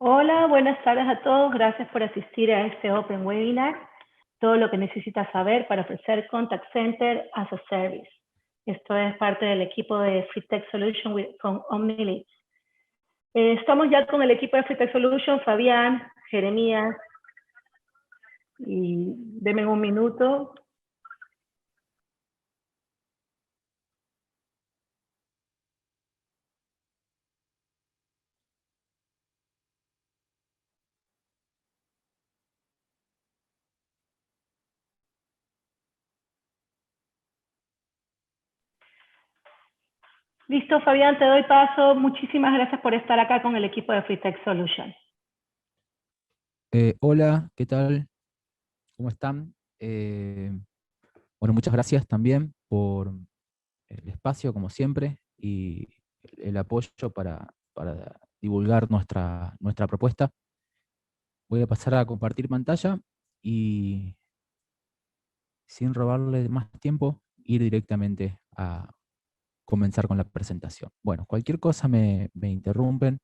Hola, buenas tardes a todos. Gracias por asistir a este Open Webinar. Todo lo que necesitas saber para ofrecer Contact Center as a Service. Esto es parte del equipo de Free Tech Solution con OmniLeads. Estamos ya con el equipo de Free Tech Solution, Fabián, Jeremías, y denme un minuto. Listo, Fabián, te doy paso. Muchísimas gracias por estar acá con el equipo de Free Tech Solution. Hola, ¿qué tal? ¿Cómo están? Bueno, muchas gracias también por el espacio, como siempre, y el apoyo para divulgar nuestra propuesta. Voy a pasar a compartir pantalla y, sin robarle más tiempo, ir directamente a comenzar con la presentación. Bueno, cualquier cosa me interrumpen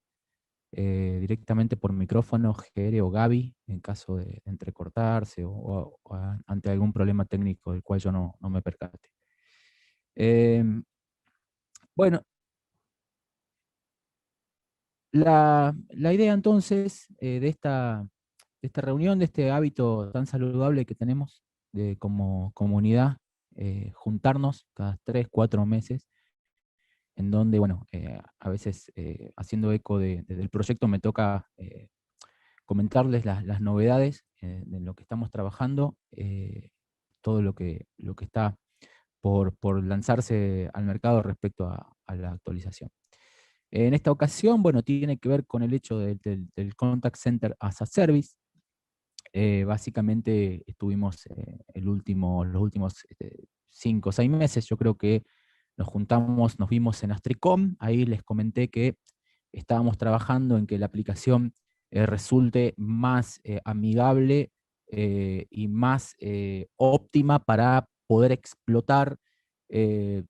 directamente por micrófono, Jere o Gaby, en caso de entrecortarse o ante algún problema técnico del cual yo no me percate. Bueno, la idea entonces de esta reunión, de este hábito tan saludable que tenemos como comunidad, juntarnos cada 3, 4 meses, en donde, bueno, a veces haciendo eco del proyecto me toca comentarles las novedades de lo que estamos trabajando, todo lo que está por lanzarse al mercado respecto a la actualización. En esta ocasión, bueno, tiene que ver con el hecho del Contact Center as a Service. Básicamente estuvimos los últimos 5 o 6 meses, yo creo que nos juntamos, nos vimos en Astricom, ahí les comenté que estábamos trabajando en que la aplicación resulte más amigable y más óptima para poder explotar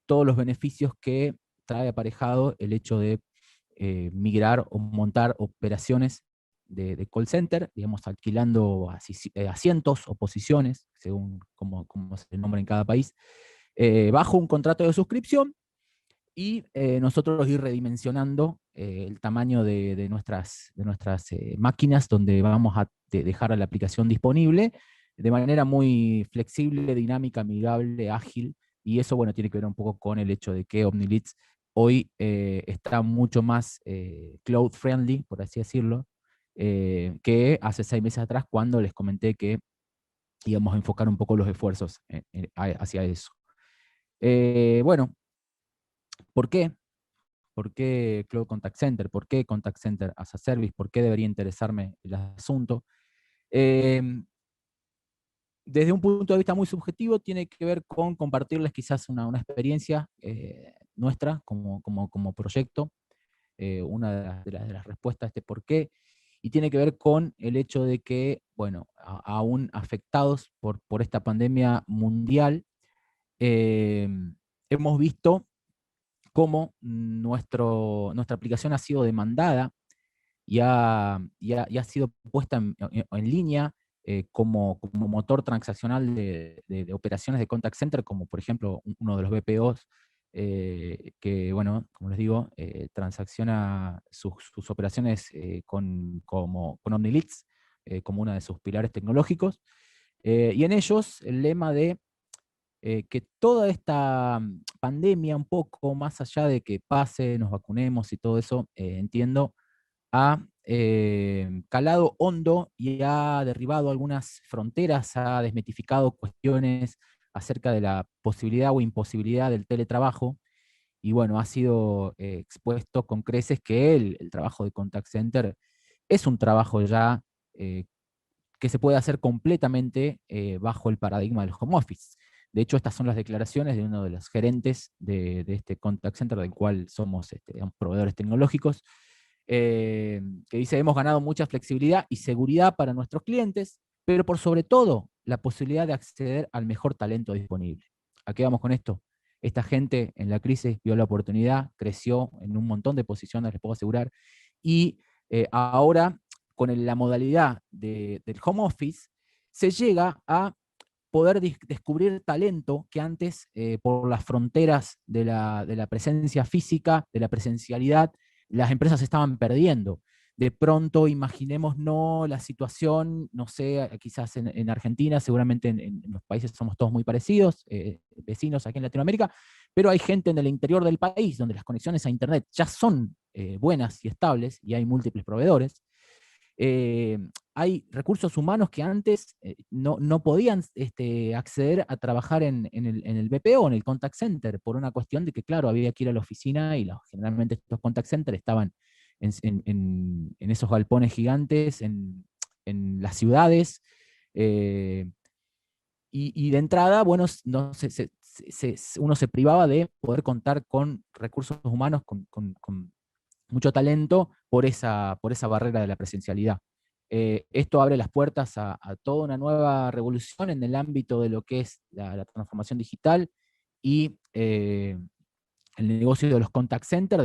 todos los beneficios que trae aparejado el hecho de migrar o montar operaciones de call center, digamos, alquilando asientos o posiciones, según como se nombra en cada país, bajo un contrato de suscripción, y nosotros ir redimensionando el tamaño de nuestras máquinas, donde vamos a dejar la aplicación disponible de manera muy flexible, dinámica, amigable, ágil, y eso, bueno, tiene que ver un poco con el hecho de que OmniLeads hoy está mucho más cloud friendly, por así decirlo, que hace 6 meses atrás, cuando les comenté que íbamos a enfocar un poco los esfuerzos hacia eso. Bueno, ¿por qué? ¿Por qué Cloud Contact Center? ¿Por qué Contact Center as a Service? ¿Por qué debería interesarme el asunto? Eh, Desde un punto de vista muy subjetivo, tiene que ver con compartirles quizás una experiencia nuestra como proyecto, una de las respuestas a este por qué, y tiene que ver con el hecho de que, bueno, aún afectados por esta pandemia mundial, eh, hemos visto cómo nuestra aplicación ha sido demandada y ha sido puesta en línea como motor transaccional de operaciones de contact center, como por ejemplo uno de los BPOs que, bueno, como les digo, transacciona sus operaciones con OmniLeads, como uno de sus pilares tecnológicos. Y en ellos el lema de que toda esta pandemia, un poco más allá de que pase, nos vacunemos y todo eso, entiendo, ha calado hondo y ha derribado algunas fronteras, ha desmitificado cuestiones acerca de la posibilidad o imposibilidad del teletrabajo, y bueno, ha sido expuesto con creces que el trabajo de contact center es un trabajo ya que se puede hacer completamente bajo el paradigma del home office. De hecho, estas son las declaraciones de uno de los gerentes de este contact center, del cual somos digamos, proveedores tecnológicos, que dice: hemos ganado mucha flexibilidad y seguridad para nuestros clientes, pero por sobre todo la posibilidad de acceder al mejor talento disponible. ¿A qué vamos con esto? Esta gente en la crisis vio la oportunidad, creció en un montón de posiciones, les puedo asegurar, y ahora con la modalidad del home office, se llega a poder descubrir talento que antes, por las fronteras de la presencia física, de la presencialidad, las empresas estaban perdiendo. De pronto, imaginemos no la situación, no sé, quizás en Argentina, seguramente en los países somos todos muy parecidos, vecinos aquí en Latinoamérica, pero hay gente en el interior del país donde las conexiones a Internet ya son buenas y estables y hay múltiples proveedores. eh, Hay recursos humanos que antes no podían acceder a trabajar en el BPO, en el contact center, por una cuestión de que, claro, había que ir a la oficina y generalmente estos contact centers estaban en esos galpones gigantes, en las ciudades, eh, y de entrada, bueno, no, uno se privaba de poder contar con recursos humanos, con mucho talento por esa barrera de la presencialidad. Esto abre las puertas a toda una nueva revolución en el ámbito de lo que es la transformación digital y el negocio de los contact centers.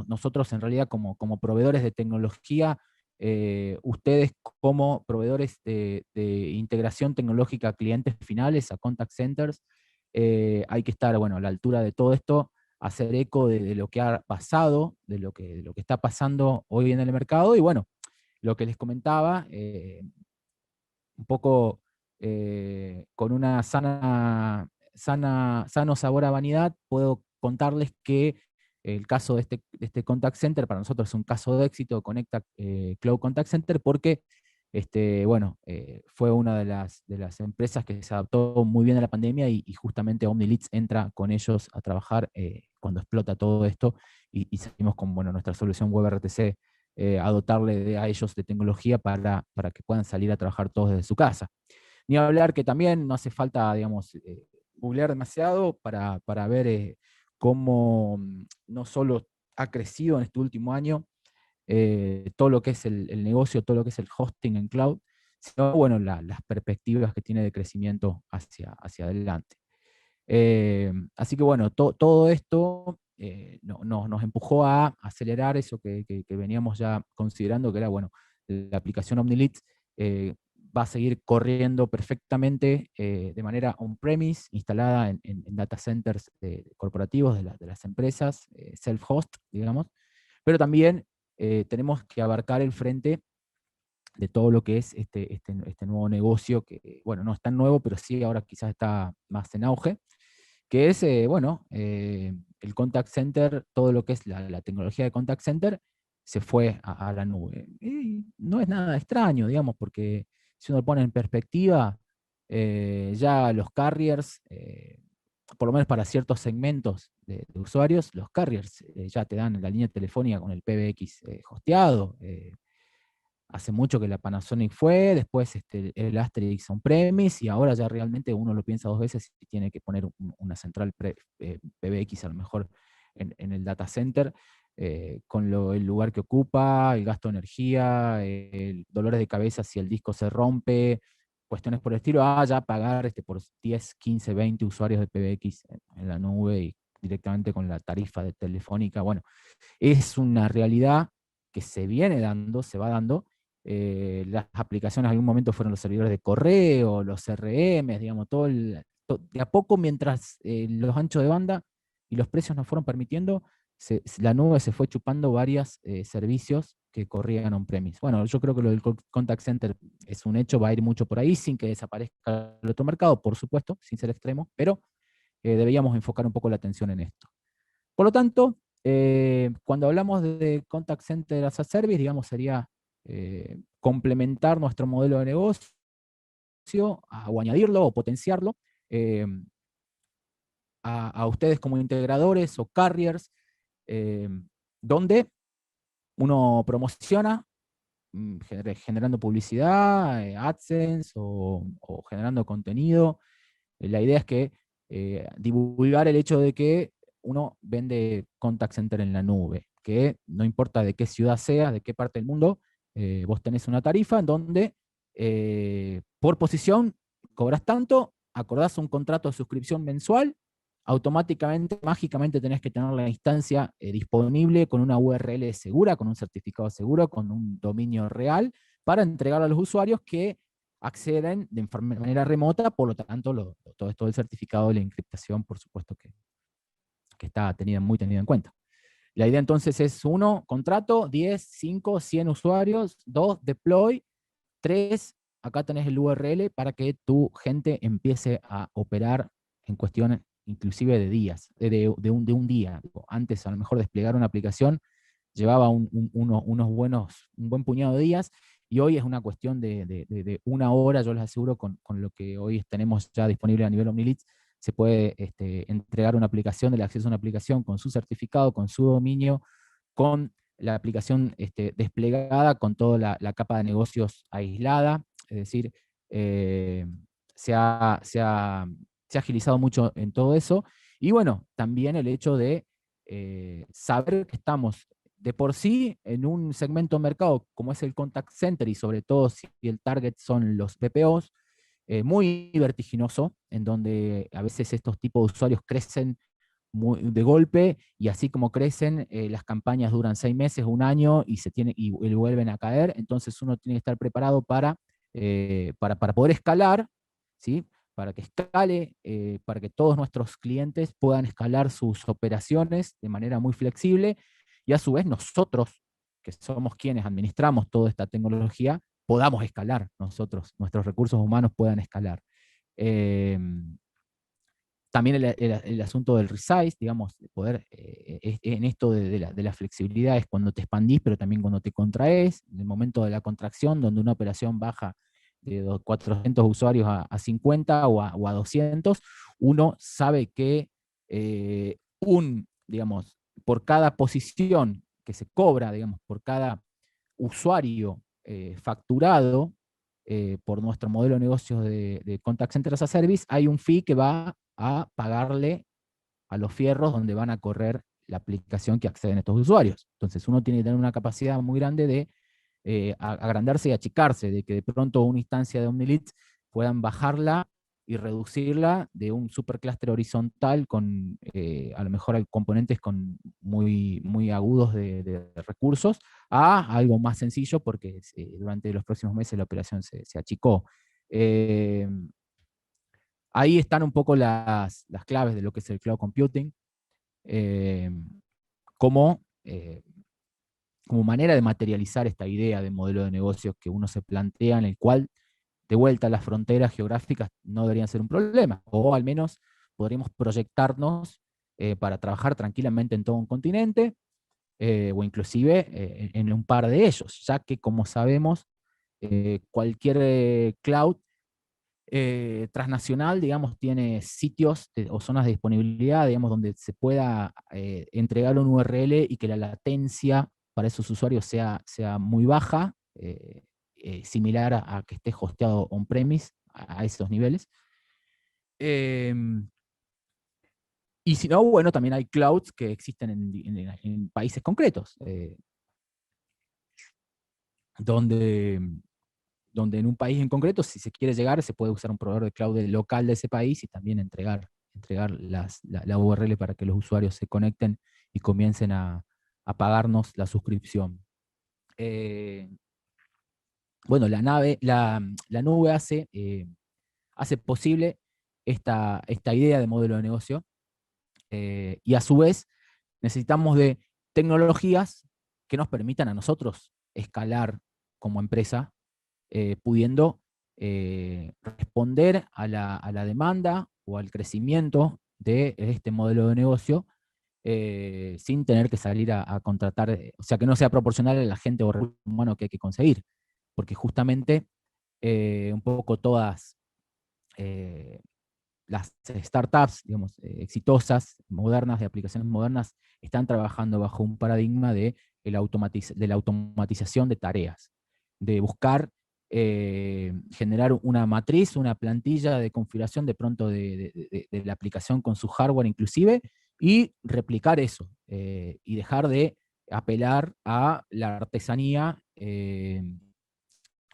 Nosotros en realidad como proveedores de tecnología, ustedes como proveedores de integración tecnológica a clientes finales, a contact centers, hay que estar, bueno, a la altura de todo esto, hacer eco de lo que ha pasado, de lo que está pasando hoy en el mercado, y bueno, lo que les comentaba, un poco con una sano sabor a vanidad, puedo contarles que el caso de este contact center para nosotros es un caso de éxito, Conecta Cloud Contact Center, porque bueno, fue una de las empresas que se adaptó muy bien a la pandemia, y justamente OmniLeads entra con ellos a trabajar cuando explota todo esto, y seguimos con, bueno, nuestra solución WebRTC, a dotarle a ellos de tecnología para que puedan salir a trabajar todos desde su casa. Ni hablar que también no hace falta, digamos, googlear demasiado para ver cómo no solo ha crecido en este último año todo lo que es el negocio, todo lo que es el hosting en cloud, sino, bueno, las perspectivas que tiene de crecimiento hacia adelante. Así que, bueno, todo esto nos empujó a acelerar eso que veníamos ya considerando, que era, bueno, la aplicación OmniLeads va a seguir corriendo perfectamente de manera on-premise, instalada en data centers corporativos de las empresas, self-host, digamos, pero también tenemos que abarcar el frente de todo lo que es este nuevo negocio, que, bueno, no es tan nuevo, pero sí ahora quizás está más en auge, que es, bueno, el contact center, todo lo que es la tecnología de contact center, se fue a la nube. Y no es nada extraño, digamos, porque si uno lo pone en perspectiva, ya los carriers, por lo menos para ciertos segmentos de usuarios, los carriers ya te dan la línea telefónica con el PBX hosteado. Hace mucho que la Panasonic fue, después el Asterix on-premise, y ahora ya realmente uno lo piensa dos veces y tiene que poner una central PBX a lo mejor en el data center, con el lugar que ocupa, el gasto de energía, el dolores de cabeza si el disco se rompe, cuestiones por el estilo, ya pagar por 10, 15, 20 usuarios de PBX en la nube y directamente con la tarifa de Telefónica. Bueno, es una realidad que se viene dando, se va dando. Las aplicaciones en algún momento fueron los servidores de correo, los CRM, digamos, de a poco, mientras los anchos de banda y los precios nos fueron permitiendo, la nube se fue chupando varios servicios que corrían on-premise. Bueno, yo creo que lo del contact center es un hecho, va a ir mucho por ahí, sin que desaparezca el otro mercado, por supuesto, sin ser extremo, pero deberíamos enfocar un poco la atención en esto. Por lo tanto, cuando hablamos de Contact Center as a Service, digamos, sería complementar nuestro modelo de negocio o añadirlo o potenciarlo eh, a ustedes como integradores o carriers, eh, donde uno promociona generando publicidad, AdSense o generando contenido. La idea es que divulgar el hecho de que uno vende contact center en la nube, que no importa de qué ciudad seas, de qué parte del mundo, vos tenés una tarifa en donde por posición cobras tanto, acordás un contrato de suscripción mensual, automáticamente, mágicamente tenés que tener la instancia disponible con una URL segura, con un certificado seguro, con un dominio real, para entregar a los usuarios que acceden de manera remota, por lo tanto, todo el certificado de la encriptación, por supuesto que está muy tenido en cuenta. La idea entonces es 1, contrato, 10, 5, 100 usuarios, 2, deploy, 3, acá tenés el URL para que tu gente empiece a operar en cuestión inclusive de días, de un día. Antes a lo mejor desplegar una aplicación llevaba un buen puñado de días, y hoy es una cuestión de una hora, yo les aseguro, con lo que hoy tenemos ya disponible a nivel OmniLeads, se puede entregar una aplicación, el acceso a una aplicación con su certificado, con su dominio, con la aplicación desplegada, con toda la capa de negocios aislada, es decir, se ha agilizado mucho en todo eso, y bueno, también el hecho de saber que estamos de por sí en un segmento de mercado como es el contact center, y sobre todo si el target son los BPOs, muy vertiginoso, en donde a veces estos tipos de usuarios crecen de golpe, y así como crecen, las campañas duran 6 meses, un año, y vuelven a caer. Entonces uno tiene que estar preparado para poder escalar, ¿sí? Para que escale, para que todos nuestros clientes puedan escalar sus operaciones de manera muy flexible, y a su vez nosotros, que somos quienes administramos toda esta tecnología, podamos escalar nuestros recursos humanos puedan escalar. Eh, También el asunto del resize, digamos, de poder, en esto de la flexibilidad, es cuando te expandís, pero también cuando te contraes, en el momento de la contracción, donde una operación baja de 400 usuarios a 50 o a 200, uno sabe que digamos, por cada posición que se cobra, digamos, por cada usuario facturado, por nuestro modelo de negocios de Contact Center as a Service, hay un fee que va a pagarle a los fierros donde van a correr la aplicación que acceden estos usuarios. Entonces uno tiene que tener una capacidad muy grande de agrandarse y achicarse, de que de pronto una instancia de OmniLeads puedan bajarla y reducirla de un superclúster horizontal con a lo mejor componentes muy agudos de recursos, a algo más sencillo, porque durante los próximos meses la operación se achicó. Eh, Ahí están un poco las claves de lo que es el cloud computing, eh, como, eh, como manera de materializar esta idea de modelo de negocios que uno se plantea, en el cual, de vuelta, las fronteras geográficas no deberían ser un problema, o al menos podríamos proyectarnos para trabajar tranquilamente en todo un continente, o inclusive en un par de ellos, ya que, como sabemos, cualquier cloud transnacional, digamos, tiene sitios o zonas de disponibilidad, digamos, donde se pueda entregar un URL y que la latencia para esos usuarios sea muy baja, similar a que esté hosteado on-premise a esos niveles. Y si no, bueno, también hay clouds que existen en países concretos, donde en un país en concreto, si se quiere llegar, se puede usar un proveedor de cloud local de ese país y también entregar la URL para que los usuarios se conecten y comiencen a pagarnos la suscripción. Bueno, la nube hace posible esta idea de modelo de negocio, y a su vez necesitamos de tecnologías que nos permitan a nosotros escalar como empresa, pudiendo responder a la demanda o al crecimiento de este modelo de negocio, sin tener que salir a contratar, o sea, que no sea proporcional a la gente o recurso humano que hay que conseguir, porque justamente un poco todas las startups, digamos, exitosas, modernas, de aplicaciones modernas, están trabajando bajo un paradigma de la automatización de tareas, de buscar generar una matriz, una plantilla de configuración de pronto de la aplicación con su hardware inclusive, y replicar eso, y dejar de apelar a la artesanía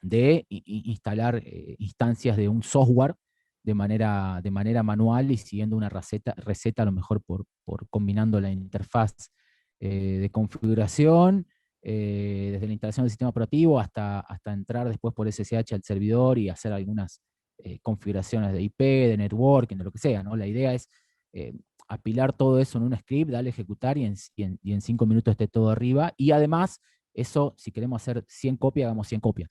de instalar instancias de un software de manera manual y siguiendo una receta a lo mejor por combinando la interfaz de configuración desde la instalación del sistema operativo hasta entrar después por SSH al servidor y hacer algunas configuraciones de IP, de networking, de lo que sea, ¿no? La idea es apilar todo eso en un script, darle a ejecutar y en 5 minutos esté todo arriba. Y además, eso, si queremos hacer 100 copias, hagamos 100 copias.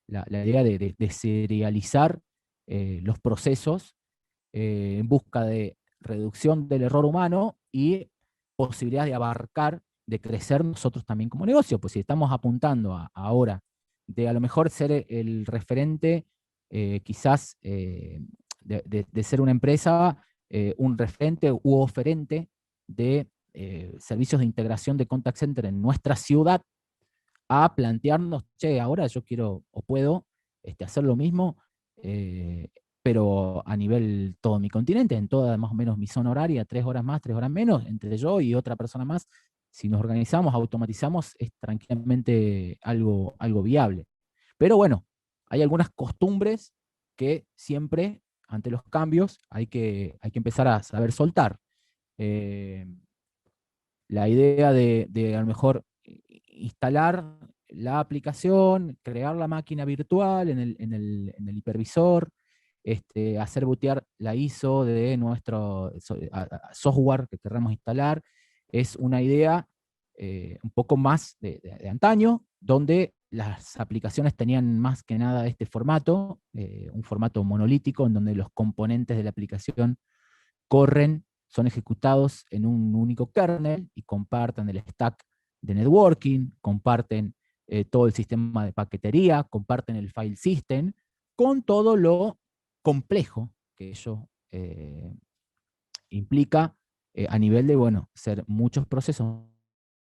La idea de serializar los procesos en busca de reducción del error humano y posibilidad de abarcar, de crecer nosotros también como negocio. Pues si estamos apuntando ahora de a lo mejor ser el referente, quizás de ser una empresa, un referente u oferente de servicios de integración de contact center en nuestra ciudad, a plantearnos, che, ahora yo quiero o puedo hacer lo mismo, pero a nivel todo mi continente, en toda más o menos mi zona horaria, 3 horas más, 3 horas menos, entre yo y otra persona más. Si nos organizamos, automatizamos, es tranquilamente algo viable. Pero bueno, hay algunas costumbres que siempre, ante los cambios, hay que empezar a saber soltar. Eh, la idea de a lo mejor instalar la aplicación, crear la máquina virtual en el hipervisor, hacer bootear la ISO de nuestro software que queramos instalar, es una idea un poco más de antaño, donde las aplicaciones tenían más que nada este formato, un formato monolítico, en donde los componentes de la aplicación corren, son ejecutados en un único kernel y comparten el stack de networking, comparten todo el sistema de paquetería, comparten el file system, con todo lo complejo que ello implica a nivel de, bueno, ser muchos procesos,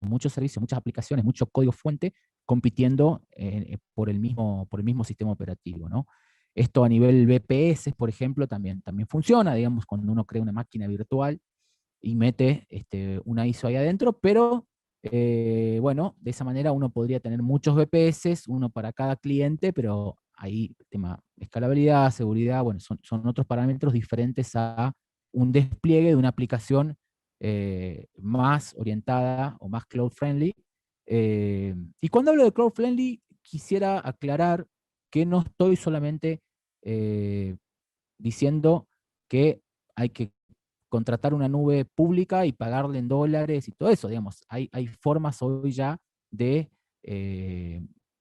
muchos servicios, muchas aplicaciones, mucho código fuente compitiendo por el mismo sistema operativo, ¿no? Esto a nivel VPS, por ejemplo, también funciona, digamos, cuando uno crea una máquina virtual y mete una ISO ahí adentro, pero bueno, de esa manera uno podría tener muchos VPS, uno para cada cliente, pero ahí tema escalabilidad, seguridad, bueno, son otros parámetros diferentes a un despliegue de una aplicación más orientada o más cloud friendly. Y cuando hablo de cloud friendly, quisiera aclarar que no estoy solamente eh, diciendo que hay que contratar una nube pública y pagarle en dólares y todo eso, digamos. Hay formas hoy ya de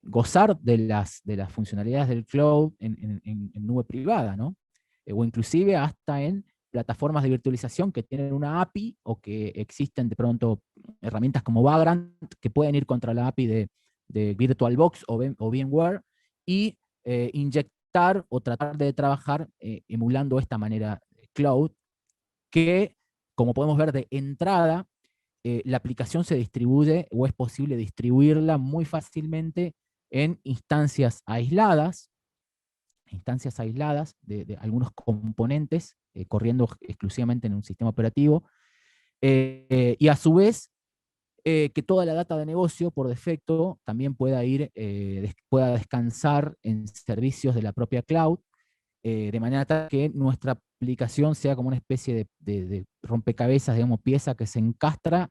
gozar de las funcionalidades del cloud en nube privada, ¿no? O inclusive hasta en plataformas de virtualización que tienen una API o que existen de pronto herramientas como Vagrant que pueden ir contra la API de VirtualBox o VMware y inyectar o tratar de trabajar emulando esta manera cloud que, como podemos ver de entrada, la aplicación se distribuye o es posible distribuirla muy fácilmente en instancias aisladas de algunos componentes corriendo exclusivamente en un sistema operativo, y a su vez que toda la data de negocio por defecto también pueda descansar en servicios de la propia cloud, de manera tal que nuestra aplicación sea como una especie de rompecabezas, digamos, pieza que se encastra,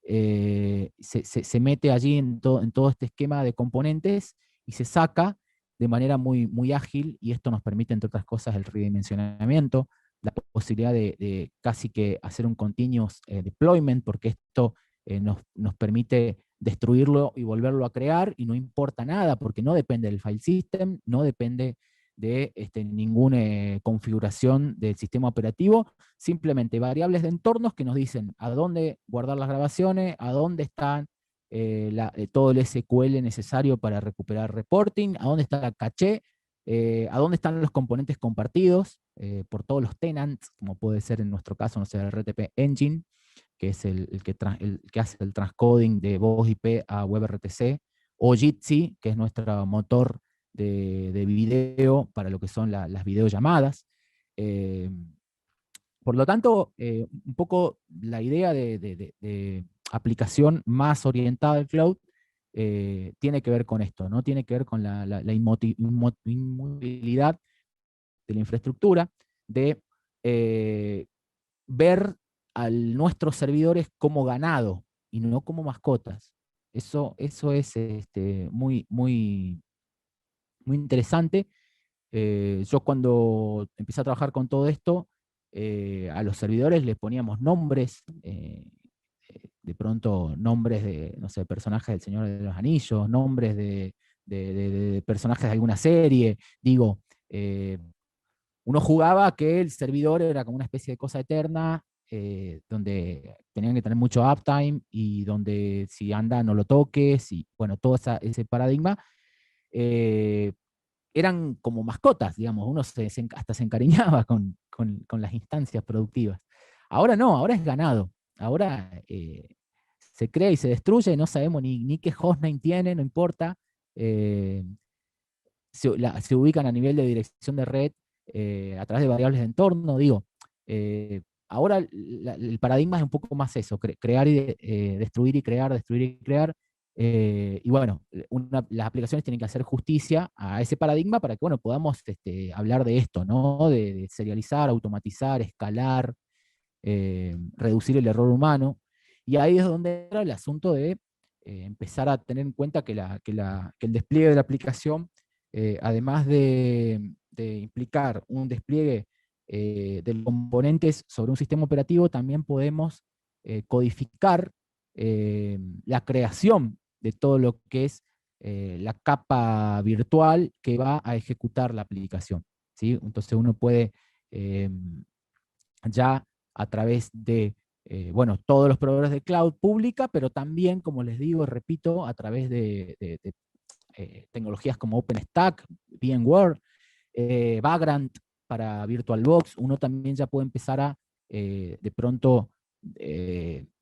se mete allí en todo este esquema de componentes y se saca de manera muy, muy ágil, y esto nos permite, entre otras cosas, el redimensionamiento, la posibilidad de casi que hacer un continuous deployment, porque esto nos permite destruirlo y volverlo a crear, y no importa nada, porque no depende del file system, no depende de ninguna configuración del sistema operativo, simplemente variables de entornos que nos dicen a dónde guardar las grabaciones, a dónde están todo el SQL necesario para recuperar reporting, a dónde está la caché, a dónde están los componentes compartidos por todos los tenants, como puede ser en nuestro caso, no sé, el RTP Engine, que es el que hace el transcoding de voz IP a WebRTC, o Jitsi, que es nuestro motor de video para lo que son las videollamadas. Eh, por lo tanto, un poco la idea de aplicación más orientada al cloud tiene que ver con esto, ¿no? Tiene que ver con la inmovilidad de la infraestructura, de ver a nuestros servidores como ganado y no como mascotas. Eso es muy, muy, muy interesante. Yo cuando empecé a trabajar con todo esto, a los servidores les poníamos nombres, de pronto nombres de, no sé, personajes del Señor de los Anillos, nombres de personajes de alguna serie. Digo, eh, uno jugaba que el servidor era como una especie de cosa eterna, donde tenían que tener mucho uptime y donde si anda no lo toques, y bueno, todo ese paradigma. eh, Eran como mascotas, digamos, uno hasta se encariñaba con las instancias productivas. Ahora no, ahora es ganado. Ahora se crea y se destruye, no sabemos ni qué hostname tiene, no importa. Eh, se ubican a nivel de dirección de red a través de variables de entorno. Digo, ahora el paradigma es un poco más eso, crear y destruir y crear, destruir y crear. Y bueno, las aplicaciones tienen que hacer justicia a ese paradigma para que bueno, podamos hablar de esto, ¿no? De serializar, automatizar, escalar, reducir el error humano. Y ahí es donde entra el asunto de empezar a tener en cuenta que el despliegue de la aplicación, además de implicar un despliegue de los componentes sobre un sistema operativo, también podemos codificar la creación de todo lo que es la capa virtual que va a ejecutar la aplicación, ¿sí? Entonces uno puede ya a través de, bueno, todos los proveedores de cloud pública, pero también, como les digo, repito, a través de tecnologías como OpenStack, VMware, Vagrant para VirtualBox, uno también ya puede empezar a, de pronto,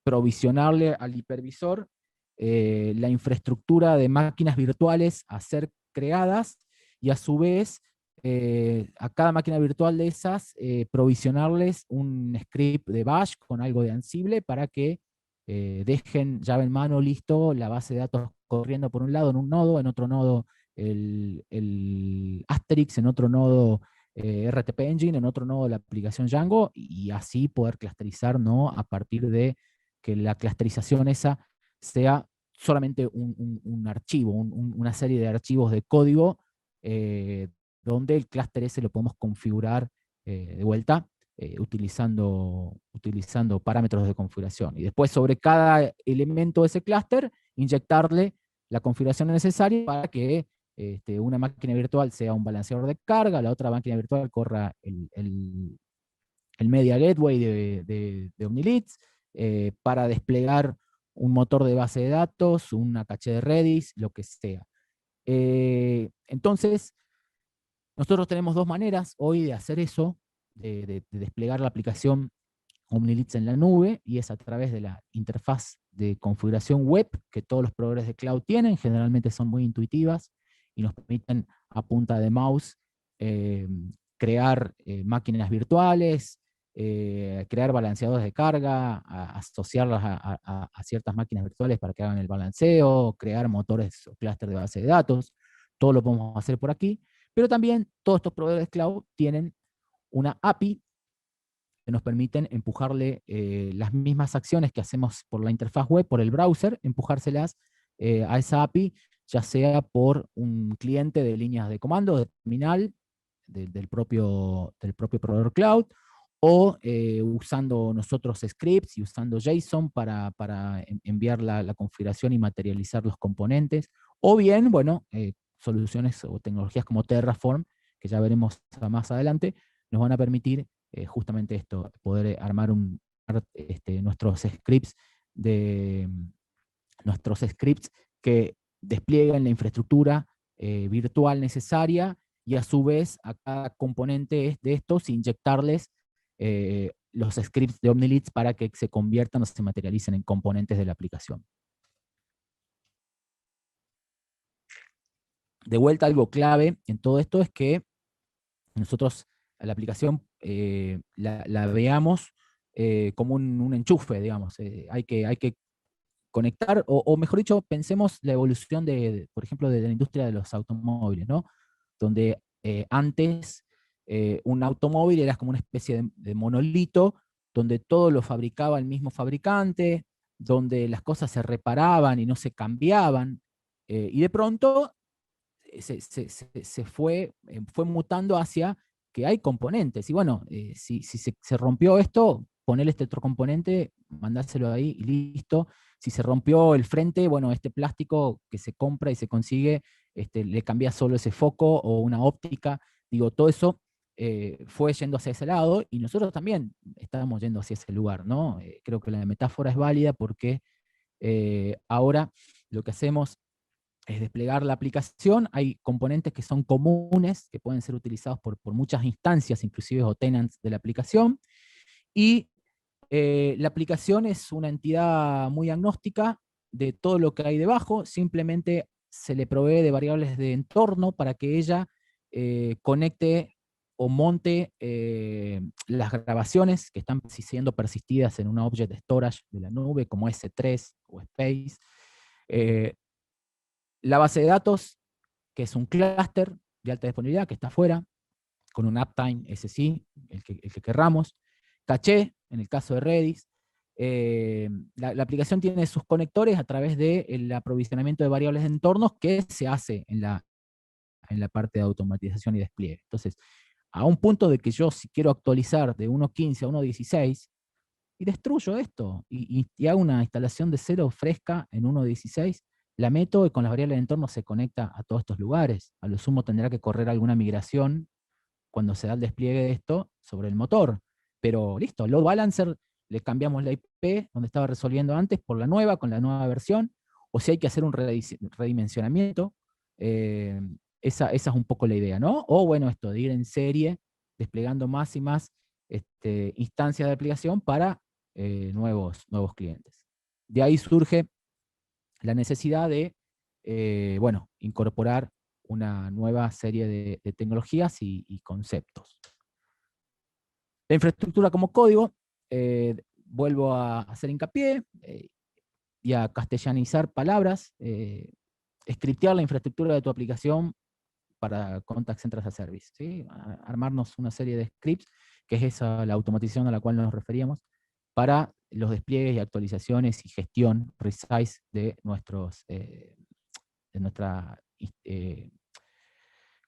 provisionarle al hipervisor la infraestructura de máquinas virtuales a ser creadas y a su vez a cada máquina virtual de esas provisionarles un script de bash con algo de Ansible para que dejen llave en mano listo la base de datos corriendo por un lado en un nodo, en otro nodo el Asterix, en otro nodo RTP Engine, en otro nodo la aplicación Django, y así poder clusterizar, ¿no? A partir de que la clusterización esa sea solamente un archivo, una serie de archivos de código donde el clúster ese lo podemos configurar de vuelta utilizando parámetros de configuración. Y después sobre cada elemento de ese clúster, inyectarle la configuración necesaria para que una máquina virtual sea un balanceador de carga, la otra máquina virtual corra el Media Gateway de OmniLeads, para desplegar un motor de base de datos, una caché de Redis, lo que sea. Entonces, nosotros tenemos dos maneras hoy de hacer eso, de desplegar la aplicación OmniLeads en la nube, y es a través de la interfaz de configuración web que todos los proveedores de cloud tienen. Generalmente son muy intuitivas y nos permiten a punta de mouse eh, crear máquinas virtuales, crear balanceadores de carga, asociarlas a ciertas máquinas virtuales para que hagan el balanceo, crear motores o clústeres de base de datos. Todo lo podemos hacer por aquí, pero también todos estos proveedores de cloud tienen una API que nos permiten empujarle las mismas acciones que hacemos por la interfaz web, por el browser, empujárselas a esa API, ya sea por un cliente de líneas de comando, de terminal, del propio proveedor cloud, o usando nosotros scripts y usando JSON para enviar la configuración y materializar los componentes, o bien, bueno, soluciones o tecnologías como Terraform, que ya veremos más adelante, nos van a permitir justamente esto, poder armar nuestros scripts de nuestros scripts que desplieguen la infraestructura virtual necesaria, y a su vez a cada componente de estos inyectarles los scripts de OmniLeads para que se conviertan o se materialicen en componentes de la aplicación. De vuelta, algo clave en todo esto es que nosotros a la aplicación la veamos como un enchufe, digamos. Hay que conectar, o mejor dicho, pensemos la evolución por ejemplo, de la industria de los automóviles, ¿no? Donde antes un automóvil era como una especie de monolito, donde todo lo fabricaba el mismo fabricante, donde las cosas se reparaban y no se cambiaban, y de pronto fue mutando hacia que hay componentes, y bueno, si se rompió esto, ponerle este otro componente, mandárselo ahí y listo. Si se rompió el frente, bueno, este plástico que se compra y se consigue, le cambia solo ese foco o una óptica, digo, todo eso fue yendo hacia ese lado, y nosotros también estábamos yendo hacia ese lugar, ¿no? Creo que la metáfora es válida porque ahora lo que hacemos es desplegar la aplicación. Hay componentes que son comunes, que pueden ser utilizados por muchas instancias, inclusive o tenants de la aplicación, y la aplicación es una entidad muy agnóstica de todo lo que hay debajo, simplemente se le provee de variables de entorno para que ella conecte o monte las grabaciones que están siendo persistidas en una object storage de la nube, como S3 o Space. La base de datos, que es un clúster de alta disponibilidad que está afuera, con un uptime, ese sí, el que querramos. Caché, en el caso de Redis. La aplicación tiene sus conectores a través del aprovisionamiento de variables de entornos que se hace en la parte de automatización y despliegue. Entonces, a un punto de que yo, si quiero actualizar de 1.15 a 1.16, y destruyo esto, y hago una instalación de cero fresca en 1.16, la meto y con las variables de entorno se conecta a todos estos lugares. A lo sumo tendrá que correr alguna migración cuando se da el despliegue de esto sobre el motor. Pero listo, load balancer, le cambiamos la IP donde estaba resolviendo antes por la nueva, con la nueva versión, o si hay que hacer un redimensionamiento, eh, esa es un poco la idea, ¿no? O bueno, esto de ir en serie, desplegando más y más instancias de aplicación para nuevos clientes. De ahí surge la necesidad de, bueno, incorporar una nueva serie de tecnologías y conceptos. La infraestructura como código, vuelvo a hacer hincapié y a castellanizar palabras, scriptear la infraestructura de tu aplicación para Contact Center as a Service, ¿sí? Armarnos una serie de scripts, que es esa la automatización a la cual nos referíamos, para los despliegues y actualizaciones y gestión precise de nuestros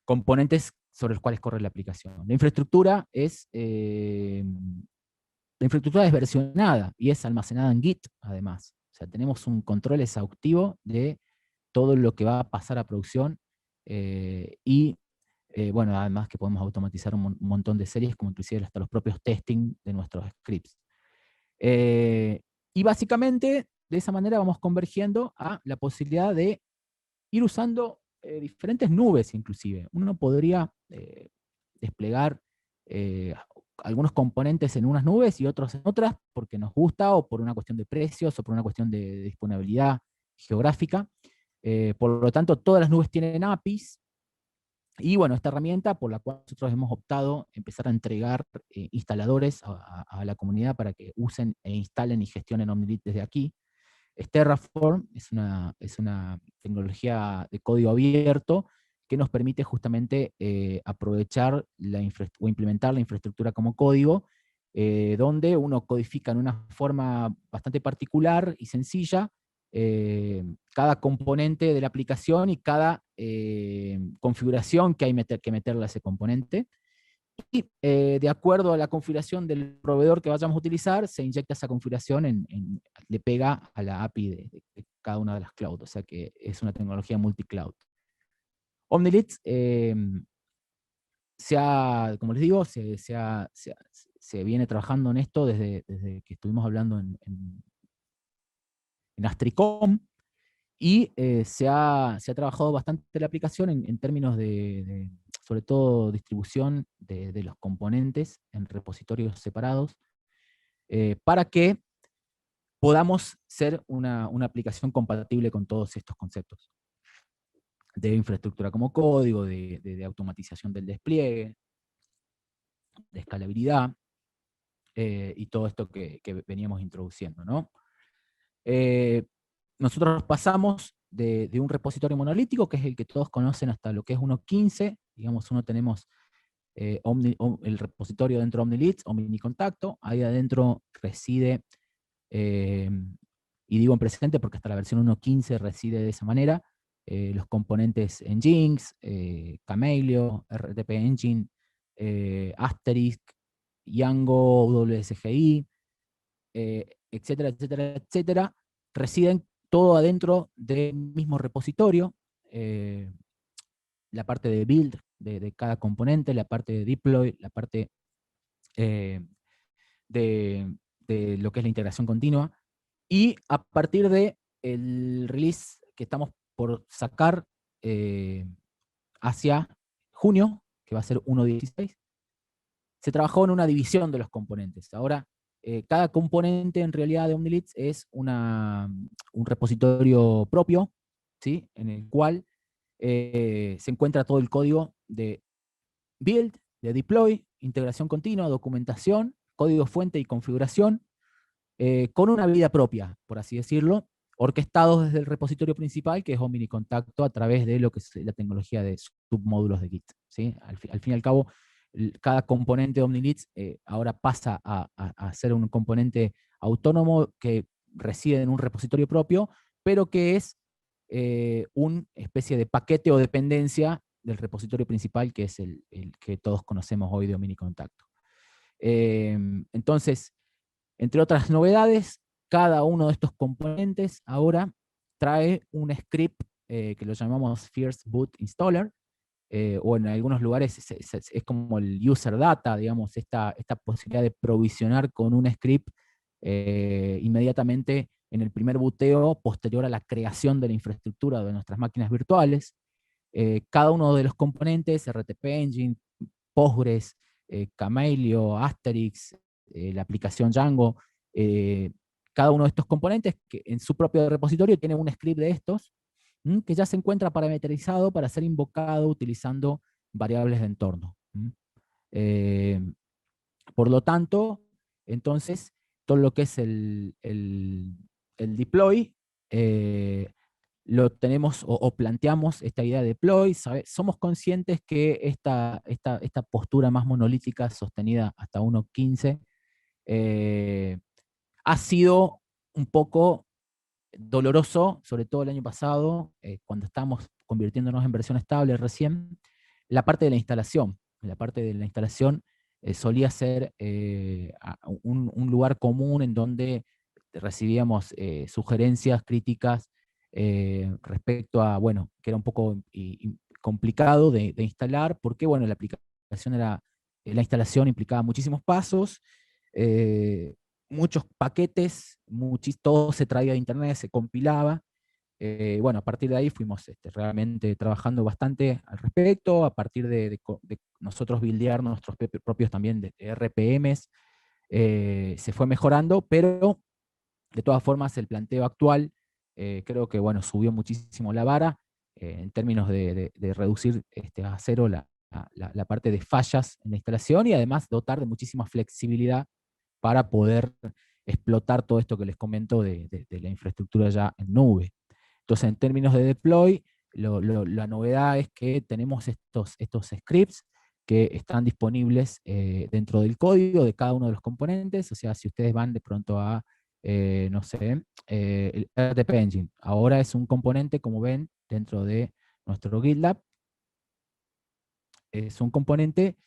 componentes sobre los cuales corre la aplicación. La infraestructura es versionada y es almacenada en Git, además. O sea, tenemos un control exhaustivo de todo lo que va a pasar a producción y, bueno, además que podemos automatizar un montón de series, como inclusive hasta los propios testing de nuestros scripts. Y básicamente, de esa manera vamos convergiendo a la posibilidad de ir usando diferentes nubes inclusive. Uno podría desplegar algunos componentes en unas nubes y otros en otras porque nos gusta o por una cuestión de precios o por una cuestión de disponibilidad geográfica. Por lo tanto, todas las nubes tienen APIs y bueno, esta herramienta por la cual nosotros hemos optado empezar a entregar instaladores a la comunidad para que usen e instalen y gestionen Omnilit desde aquí. Terraform es una tecnología de código abierto que nos permite justamente aprovechar o implementar la infraestructura como código, donde uno codifica en una forma bastante particular y sencilla cada componente de la aplicación y cada configuración que hay que meterle a ese componente. Y de acuerdo a la configuración del proveedor que vayamos a utilizar, se inyecta esa configuración, le pega a la API de cada una de las clouds, o sea que es una tecnología multicloud. Omnilit como les digo, se viene trabajando en esto desde que estuvimos hablando en Astricom, y se ha trabajado bastante la aplicación en términos sobre todo, distribución de los componentes en repositorios separados, para que podamos ser una aplicación compatible con todos estos conceptos de infraestructura como código, de automatización del despliegue, de escalabilidad, y todo esto que veníamos introduciendo, ¿no? Nosotros pasamos de un repositorio monolítico, que es el que todos conocen hasta lo que es 1.15, digamos, tenemos el repositorio dentro de OmniLeads, OmniContacto, ahí adentro reside y digo en presente porque hasta la versión 1.15 reside de esa manera, los componentes Nginx, Camelio, RTP Engine, Asterisk, Django, WSGI, etcétera, etcétera, etcétera, residen todo adentro del mismo repositorio, la parte de build de cada componente, la parte de deploy, la parte eh, de lo que es la integración continua, y a partir de el release que estamos por sacar hacia junio, que va a ser 1.16, se trabajó en una división de los componentes. Ahora, cada componente en realidad de Omnilits es un repositorio propio, ¿sí? En el cual se encuentra todo el código de build, de deploy, integración continua, documentación, código fuente y configuración, con una vida propia, por así decirlo, orquestados desde el repositorio principal, que es OmniContacto, a través de lo que es la tecnología de submódulos de Git. ¿Sí? Al fin y al cabo, cada componente de Omnilits ahora pasa a ser un componente autónomo que reside en un repositorio propio, pero que es una especie de paquete o dependencia del repositorio principal, que es el que todos conocemos hoy de OmniContacto. Entonces, entre otras novedades, cada uno de estos componentes ahora trae un script que lo llamamos First Boot Installer, o en algunos lugares es como el user data, digamos, esta posibilidad de provisionar con un script inmediatamente en el primer buteo posterior a la creación de la infraestructura de nuestras máquinas virtuales. Cada uno de los componentes, RTP Engine, Postgres, Camelio, Asterix, la aplicación Django, cada uno de estos componentes que en su propio repositorio tiene un script de estos, que ya se encuentra parametrizado para ser invocado utilizando variables de entorno. Eh, por lo tanto, entonces, todo lo que es el deploy, lo tenemos o planteamos esta idea de deploy, somos conscientes que esta postura más monolítica sostenida hasta 1.15 ha sido un poco doloroso, sobre todo el año pasado, cuando estábamos convirtiéndonos en versión estable recién, la parte de la instalación. La parte de la instalación solía ser un lugar común en donde recibíamos sugerencias, críticas respecto a, bueno, que era un poco complicado de instalar, porque, bueno, la aplicación era, la instalación implicaba muchísimos pasos, muchos paquetes, todo se traía de internet, se compilaba. Bueno, a partir de ahí fuimos realmente trabajando bastante al respecto, a partir de nosotros buildear nuestros propios también de RPMs, se fue mejorando, pero de todas formas el planteo actual creo que bueno, subió muchísimo la vara en términos de reducir a cero la parte de fallas en la instalación y además dotar de muchísima flexibilidad para poder explotar todo esto que les comento de la infraestructura ya en nube. Entonces, en términos de deploy, la novedad es que tenemos estos scripts que están disponibles dentro del código de cada uno de los componentes. O sea, si ustedes van de pronto a, no sé, el RTP Engine, ahora es un componente, como ven, dentro de nuestro GitLab. Es un componente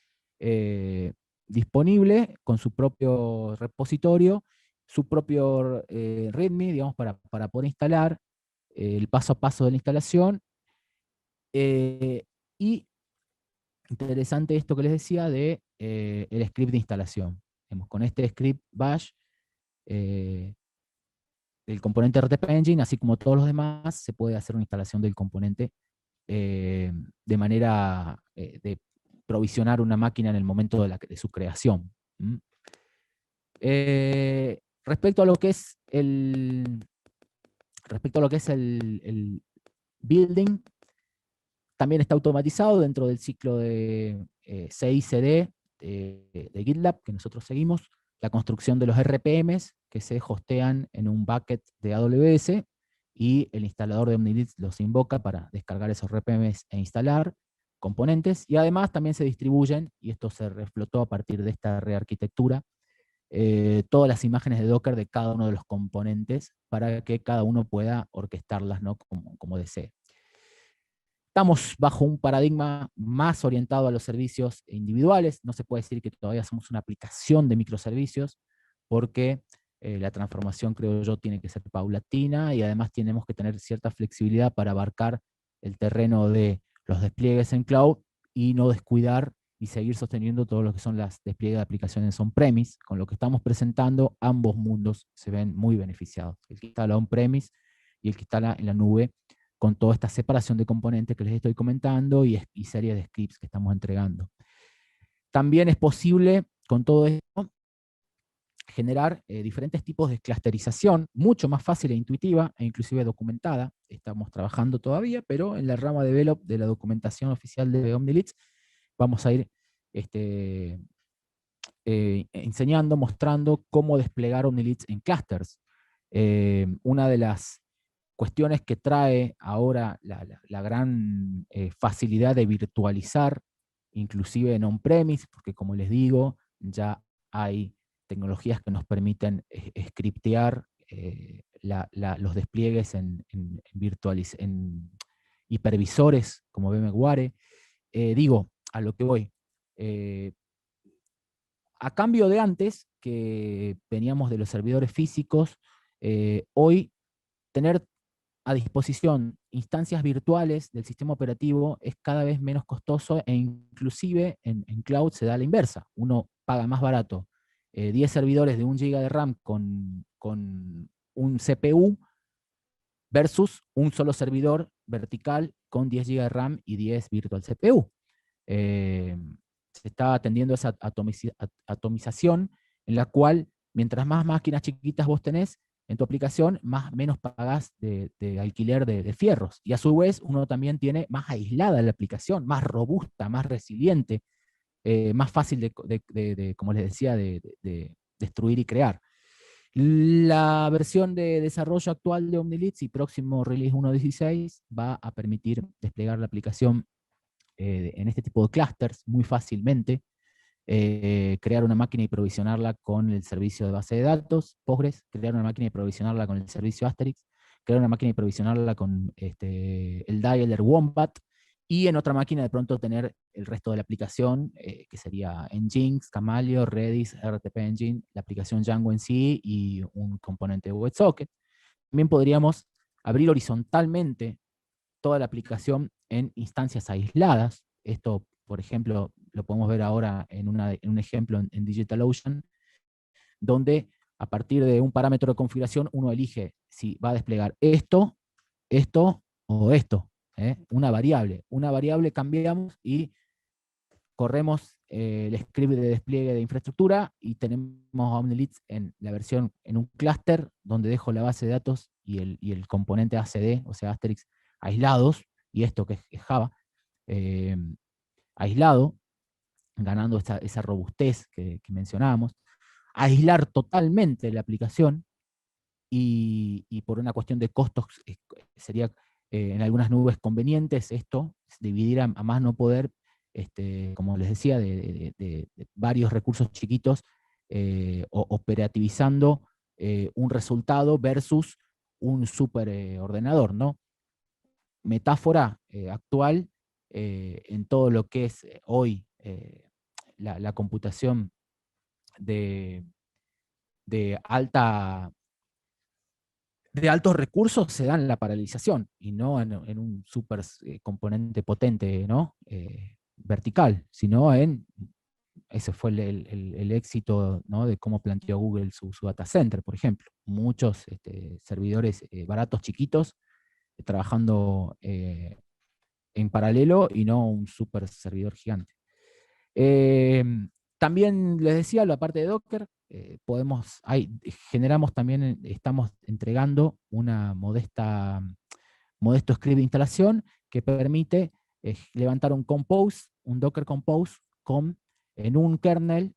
disponible con su propio repositorio, su propio README, digamos, para poder instalar el paso a paso de la instalación. Y interesante esto que les decía de el script de instalación. Con este script bash, el componente RTP Engine, así como todos los demás, se puede hacer una instalación del componente de manera de provisionar una máquina en el momento de su creación. Respecto a lo que es el building, también está automatizado dentro del ciclo de CI/CD de GitLab que nosotros seguimos, la construcción de los RPMs que se hostean en un bucket de AWS y el instalador de Omnilits los invoca para descargar esos RPMs e instalar componentes, y además también se distribuyen, y esto se reflotó a partir de esta rearquitectura, todas las imágenes de Docker de cada uno de los componentes para que cada uno pueda orquestarlas, ¿no? como desee. Estamos bajo un paradigma más orientado a los servicios individuales. No se puede decir que todavía somos una aplicación de microservicios, porque la transformación, creo yo, tiene que ser paulatina, y además tenemos que tener cierta flexibilidad para abarcar el terreno de los despliegues en cloud y no descuidar y seguir sosteniendo todo lo que son las despliegues de aplicaciones on-premise. Con lo que estamos presentando, ambos mundos se ven muy beneficiados. El que instala on-premise y el que instala en la nube, con toda esta separación de componentes que les estoy comentando y serie de scripts que estamos entregando. También es posible, con todo esto, generar diferentes tipos de clusterización, mucho más fácil e intuitiva, e inclusive documentada. Estamos trabajando todavía, pero en la rama de develop de la documentación oficial de Omnilits vamos a ir enseñando, mostrando cómo desplegar Omnilits en clusters. Una de las cuestiones que trae ahora la gran facilidad de virtualizar, inclusive en on-premise, porque como les digo, ya hay tecnologías que nos permiten scriptear los despliegues en hipervisores como VMware. Digo, a lo que voy, a cambio de antes, que veníamos de los servidores físicos, hoy tener a disposición instancias virtuales del sistema operativo es cada vez menos costoso, e inclusive en cloud se da la inversa. Uno paga más barato 10 servidores de 1 GB de RAM con un CPU versus un solo servidor vertical con 10 GB de RAM y 10 virtual CPU. Se está atendiendo a esa atomización, en la cual mientras más máquinas chiquitas vos tenés en tu aplicación, menos pagás de alquiler de fierros. Y a su vez, uno también tiene más aislada la aplicación, más robusta, más resiliente, más fácil como les decía, de destruir y crear. La versión de desarrollo actual de Omnilits y próximo release 1.16 va a permitir desplegar la aplicación en este tipo de clusters muy fácilmente, crear una máquina y provisionarla con el servicio de base de datos, Postgres, crear una máquina y provisionarla con el servicio Asterix, crear una máquina y provisionarla con el dialer Wombat, y en otra máquina de pronto tener el resto de la aplicación, que sería Nginx, Camalio, Redis, RTP Engine, la aplicación Django en sí y un componente de WebSocket. También podríamos abrir horizontalmente toda la aplicación en instancias aisladas. Esto, por ejemplo, lo podemos ver ahora en un ejemplo en DigitalOcean, donde a partir de un parámetro de configuración uno elige si va a desplegar esto, esto o esto. Una variable cambiamos y corremos el script de despliegue de infraestructura y tenemos a Omnilits en la versión, en un clúster donde dejo la base de datos y el componente ACD, o sea, Asterix, aislados, y esto que es Java, aislado, ganando esa robustez que mencionábamos. Aislar totalmente la aplicación, y por una cuestión de costos sería en algunas nubes convenientes esto, dividir a más no poder, como les decía, de varios recursos chiquitos, operativizando un resultado versus un superordenador, ¿no? Metáfora actual en todo lo que es hoy la computación de, de altos recursos se da en la paralización y no en un super componente potente, ¿no? Vertical, sino ese fue el éxito, ¿no? De cómo planteó Google su data center, por ejemplo. Muchos servidores baratos, chiquitos, trabajando en paralelo y no un super servidor gigante. También les decía, la parte de Docker, generamos también, estamos entregando una modesto script de instalación que permite levantar un compose, un Docker Compose en un kernel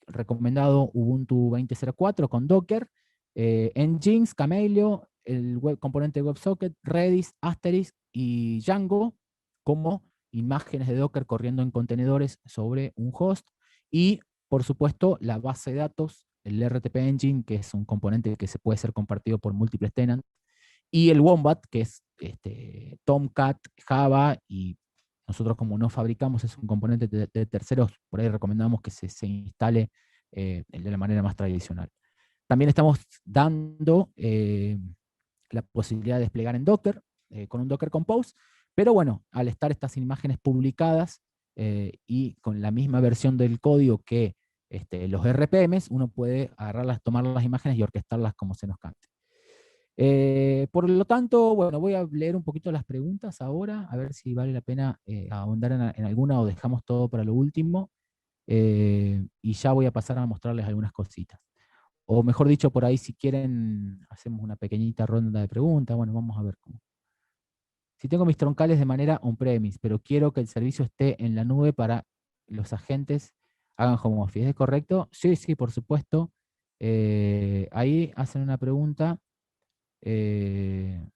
recomendado Ubuntu 20.04 con Docker, Nginx, Camelio, el componente WebSocket, Redis, Asterisk y Django como imágenes de Docker corriendo en contenedores sobre un host, y por supuesto, la base de datos, el RTP Engine, que es un componente que se puede ser compartido por múltiples tenants, y el Wombat, que es Tomcat, Java, y nosotros como no fabricamos, es un componente de terceros, por ahí recomendamos que se instale de la manera más tradicional. También estamos dando la posibilidad de desplegar en Docker, con un Docker Compose, pero bueno, al estar estas imágenes publicadas y con la misma versión del código que los RPMs, uno puede agarrarlas, tomar las imágenes y orquestarlas como se nos cante. Por lo tanto, bueno, voy a leer un poquito las preguntas ahora, a ver si vale la pena ahondar en alguna o dejamos todo para lo último, y ya voy a pasar a mostrarles algunas cositas. O mejor dicho, por ahí si quieren, hacemos una pequeñita ronda de preguntas. Bueno, vamos a ver cómo. Si tengo mis troncales de manera on-premise, pero quiero que el servicio esté en la nube para los agentes hagan home office, ¿es correcto? Sí, sí, por supuesto. Ahí hacen una pregunta eh,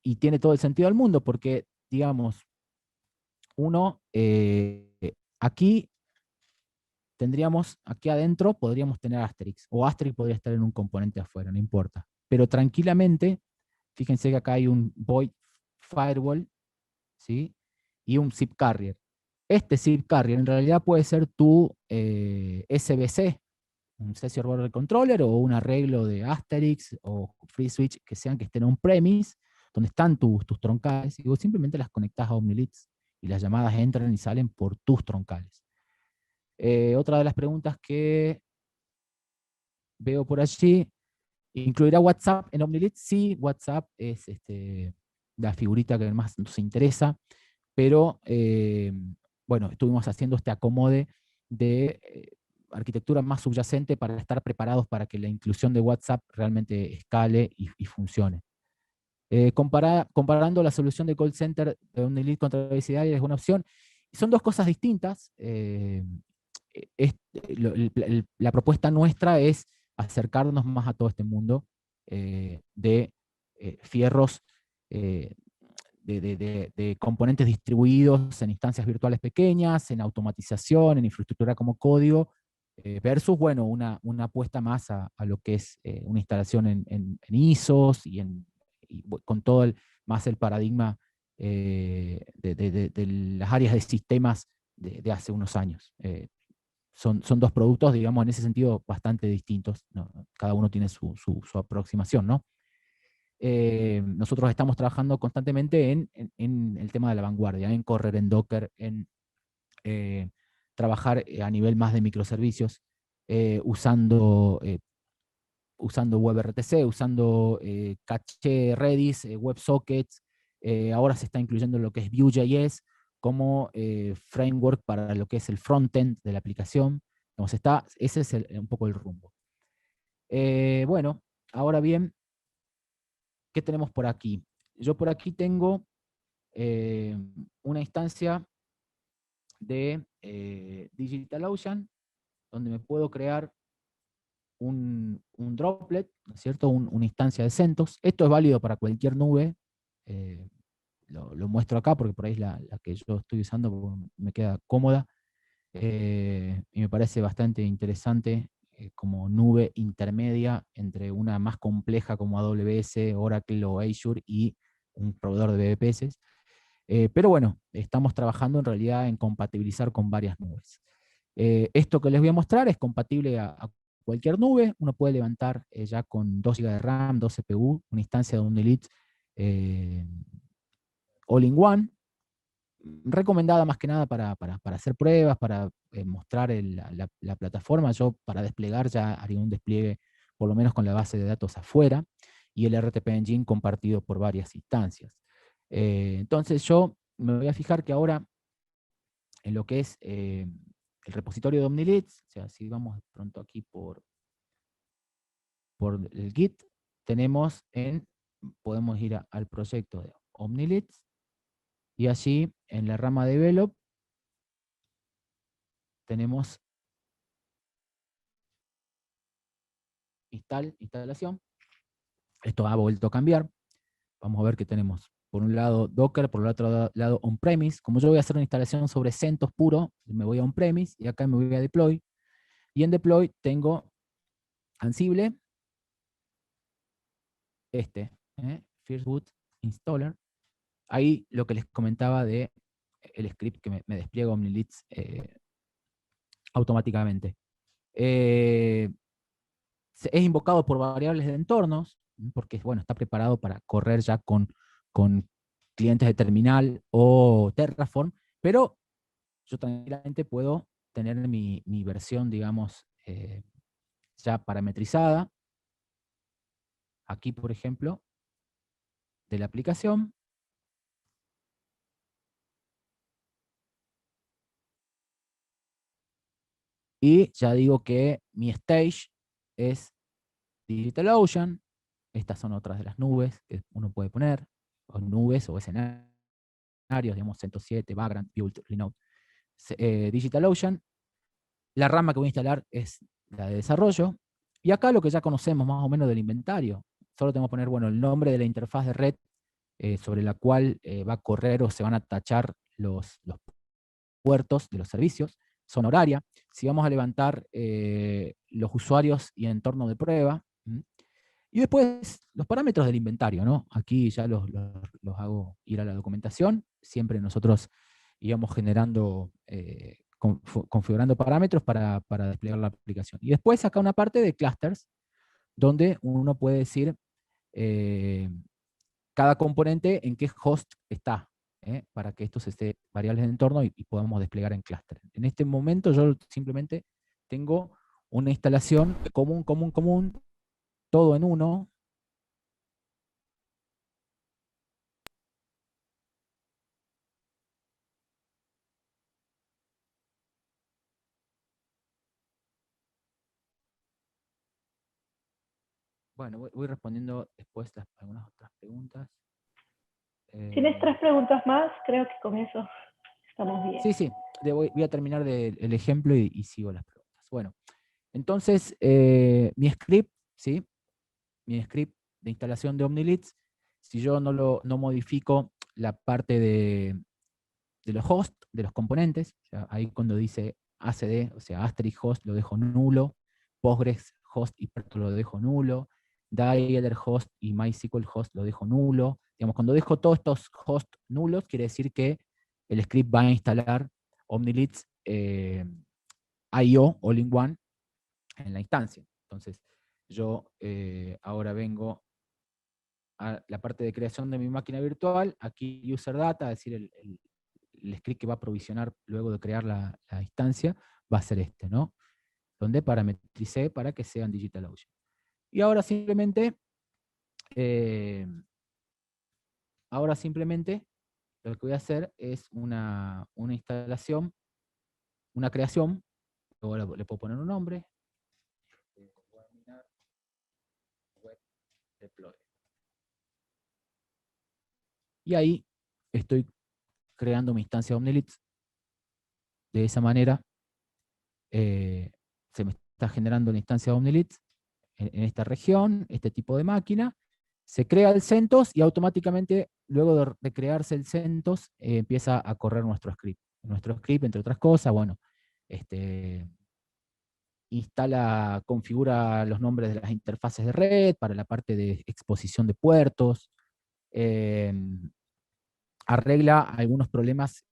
y tiene todo el sentido del mundo, porque, digamos, uno, aquí tendríamos, aquí adentro podríamos tener Asterix, o Asterix podría estar en un componente afuera, no importa. Pero tranquilamente, fíjense que acá hay un void firewall, ¿sí? Y un zip carrier. Este zip carrier en realidad puede ser tu SBC, un Session Border Controller, o un arreglo de Asterix o FreeSwitch que estén on-premise, donde están tus troncales, y vos simplemente las conectás a OmniLeaks y las llamadas entran y salen por tus troncales. Otra de las preguntas que veo por allí, ¿incluirá WhatsApp en OmniLeaks? Sí, WhatsApp es la figurita que más nos interesa, pero bueno, estuvimos haciendo este acomode de arquitectura más subyacente para estar preparados para que la inclusión de WhatsApp realmente escale y funcione. Comparando la solución de call center de OmniLeaks contra la es una opción. Son dos cosas distintas. La propuesta nuestra es acercarnos más a todo este mundo de fierros, eh, de componentes distribuidos en instancias virtuales pequeñas, en automatización, en infraestructura como código, versus, bueno, una apuesta más a lo que es una instalación en ISOs y con todo más el paradigma de las áreas de sistemas de hace unos años. Son dos productos, digamos, en ese sentido bastante distintos, ¿no? Cada uno tiene su aproximación, ¿no? Nosotros estamos trabajando constantemente en el tema de la vanguardia, en correr en Docker, en trabajar a nivel más de microservicios, usando WebRTC, usando caché Redis, WebSockets. Ahora se está incluyendo lo que es Vue.js como framework para lo que es el frontend de la aplicación. Entonces ese es un poco el rumbo. Bueno, ahora bien, ¿qué tenemos por aquí? Yo por aquí tengo una instancia de DigitalOcean, donde me puedo crear un droplet, ¿no es cierto? Una instancia de CentOS. Esto es válido para cualquier nube. eh, lo muestro acá porque por ahí es la que yo estoy usando, porque me queda cómoda. Y me parece bastante interesante como nube intermedia entre una más compleja como AWS, Oracle o Azure y un proveedor de VPS. Pero bueno, estamos trabajando en realidad en compatibilizar con varias nubes. Esto que les voy a mostrar es compatible a cualquier nube. Uno puede levantar ya con 2 GB de RAM, 2 CPU, una instancia de un Elite all-in-one, recomendada más que nada para hacer pruebas, para mostrar la plataforma. Yo para desplegar ya haría un despliegue por lo menos con la base de datos afuera y el RTP Engine compartido por varias instancias. Entonces yo me voy a fijar que ahora en lo que es el repositorio de OmniLeaks, o sea, si vamos pronto aquí por el Git, podemos ir al proyecto de OmniLeaks y allí en la rama de Develop tenemos instalación. Esto ha vuelto a cambiar. Vamos a ver qué tenemos. por un lado Docker, por el otro lado on-premise. Como yo voy a hacer una instalación sobre CentOS puro, me voy a on-premise y acá me voy a deploy. Y en deploy tengo Ansible, First Boot Installer. Ahí lo que les comentaba de el script que me despliega Omnilits automáticamente. Es invocado por variables de entornos, porque bueno, está preparado para correr ya con clientes de terminal o Terraform, pero yo tranquilamente puedo tener mi versión, digamos, ya parametrizada. Aquí, por ejemplo, de la aplicación. Y ya digo que mi stage es DigitalOcean. Estas son otras de las nubes que uno puede poner, o nubes o escenarios, digamos, CentOS 7, Vagrant, Build, Linode. DigitalOcean. La rama que voy a instalar es la de desarrollo. Y acá lo que ya conocemos más o menos del inventario. Solo tengo que poner, bueno, el nombre de la interfaz de red sobre la cual va a correr o se van a tachar los puertos de los servicios, zona horaria. Si vamos a levantar los usuarios y entorno de prueba. Y después los parámetros del inventario, ¿no? Aquí ya los hago ir a la documentación. Siempre nosotros íbamos generando, configurando parámetros para desplegar la aplicación. Y después acá una parte de clusters, donde uno puede decir cada componente en qué host está, para que estos esté variables de entorno y podamos desplegar en cluster. En este momento yo simplemente tengo una instalación común, todo en uno. Bueno, voy respondiendo después algunas otras preguntas. ¿Tienes 3 preguntas más? Creo que con eso estamos bien. Sí, voy a terminar el ejemplo y sigo las preguntas. Bueno, entonces mi script, ¿sí? Mi script de instalación de Omnilits, si yo no modifico la parte de los hosts, de los componentes, o sea, ahí cuando dice ACD, o sea, asterisk host lo dejo nulo, Postgres host y Perto lo dejo nulo, Dialer host y MySQL host lo dejo nulo. Digamos, cuando dejo todos estos hosts nulos, quiere decir que el script va a instalar Omnilits IO All-in-One en la instancia. Entonces, yo ahora vengo a la parte de creación de mi máquina virtual, aquí user data, es decir, el script que va a provisionar luego de crear la instancia, va a ser este, ¿no? Donde parametricé para que sean DigitalOcean. Y eh, ahora simplemente lo que voy a hacer es una instalación, una creación, luego le puedo poner un nombre, web deploy. Y ahí estoy creando mi instancia Omnilits. De esa manera se me está generando la instancia Omnilits en esta región, este tipo de máquina, se crea el CentOS y automáticamente, luego de crearse el CentOS, empieza a correr nuestro script. Nuestro script, entre otras cosas, bueno, configura los nombres de las interfaces de red para la parte de exposición de puertos, arregla algunos problemas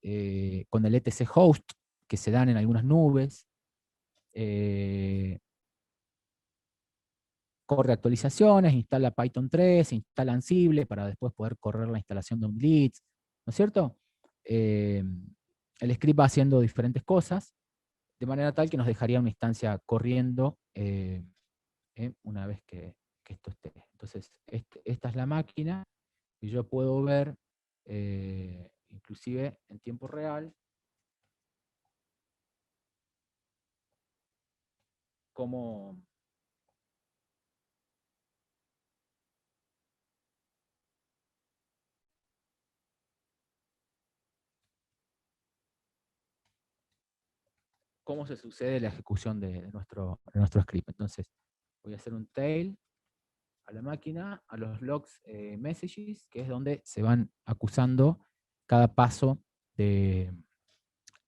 con el etc host que se dan en algunas nubes, corre actualizaciones, instala Python 3, instala Ansible para después poder correr la instalación de un Blitz, ¿no es cierto? El script va haciendo diferentes cosas, de manera tal que nos dejaría una instancia corriendo una vez que esto esté. Entonces, esta es la máquina, y yo puedo ver, inclusive en tiempo real, cómo se sucede la ejecución de nuestro script. Entonces, voy a hacer un tail a la máquina, a los logs messages, que es donde se van acusando cada paso que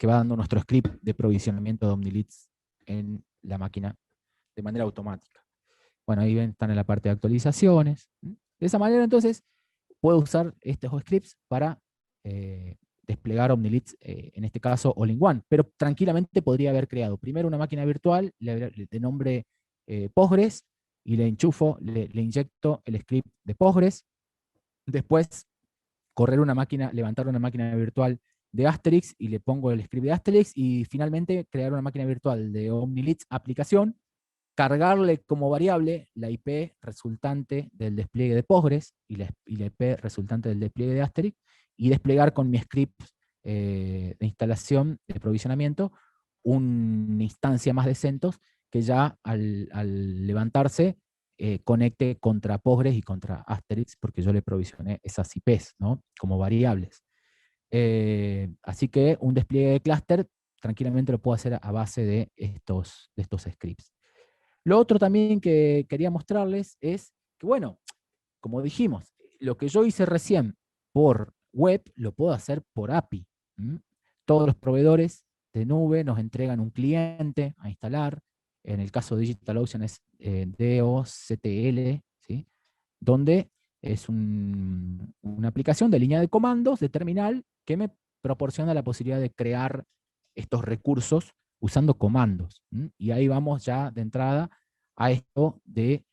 va dando nuestro script de provisionamiento de OmniLeads en la máquina de manera automática. Bueno, ahí ven, están en la parte de actualizaciones. De esa manera, entonces, puedo usar estos scripts para desplegar OmniLeads, en este caso All-in-One, pero tranquilamente podría haber creado primero una máquina virtual de nombre Postgres, y le enchufo, le inyecto el script de Postgres, después levantar una máquina virtual de Asterix y le pongo el script de Asterix, y finalmente crear una máquina virtual de OmniLeads aplicación, cargarle como variable la IP resultante del despliegue de Postgres y la IP resultante del despliegue de Asterix, y desplegar con mi script de instalación de provisionamiento una instancia más de CentOS que ya al levantarse conecte contra Postgres y contra Asterix, porque yo le provisioné esas IPs, ¿no?, como variables. Así que un despliegue de clúster tranquilamente lo puedo hacer a base de estos scripts. Lo otro también que quería mostrarles es que, bueno, como dijimos, lo que yo hice recién por web lo puedo hacer por API. Todos los proveedores de nube nos entregan un cliente a instalar. En el caso de DigitalOcean es DOCTL, ¿sí?, donde es una aplicación de línea de comandos, de terminal, que me proporciona la posibilidad de crear estos recursos usando comandos. Y ahí vamos ya de entrada a esto de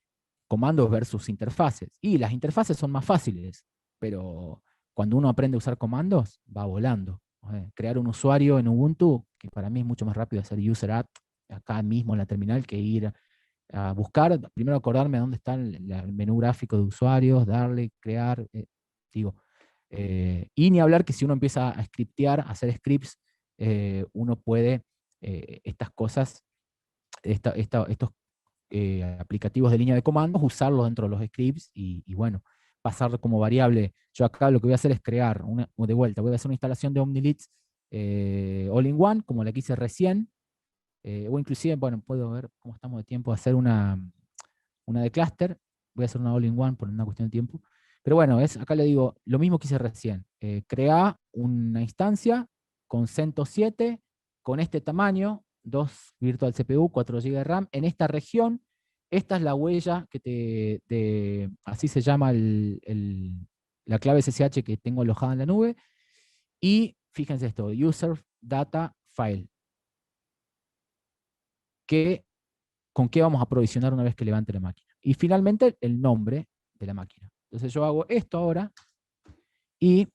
comandos versus interfaces. Y las interfaces son más fáciles, pero cuando uno aprende a usar comandos, va volando. Crear un usuario en Ubuntu, que para mí es mucho más rápido hacer user add acá mismo en la terminal que ir a buscar, primero acordarme dónde está el menú gráfico de usuarios, darle, crear, y ni hablar que si uno empieza a scriptear, a hacer scripts, uno puede estas cosas, estos aplicativos de línea de comandos, usarlos dentro de los scripts y bueno, pasar como variable. Yo acá lo que voy a hacer es crear, de vuelta, voy a hacer una instalación de OmniLeads All-in-One, como la que hice recién, o inclusive, bueno, puedo ver cómo estamos de tiempo, hacer una de cluster, voy a hacer una all-in-one por una cuestión de tiempo, pero bueno, acá le digo, lo mismo que hice recién, crea una instancia con CentOS 7, con este tamaño, 2 virtual CPU, 4 GB de RAM, en esta región. Esta es la huella así se llama la clave SSH que tengo alojada en la nube, y fíjense esto, user data file, con qué vamos a provisionar una vez que levante la máquina. Y finalmente el nombre de la máquina. Entonces yo hago esto ahora, y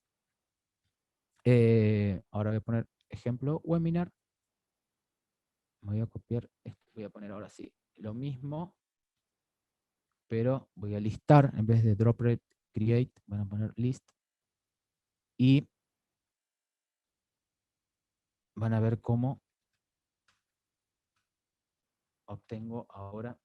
ahora voy a poner ejemplo webinar. Me voy a copiar esto, voy a poner ahora sí lo mismo, pero voy a listar, en vez de drop rate create, voy a poner list, y van a ver cómo obtengo ahora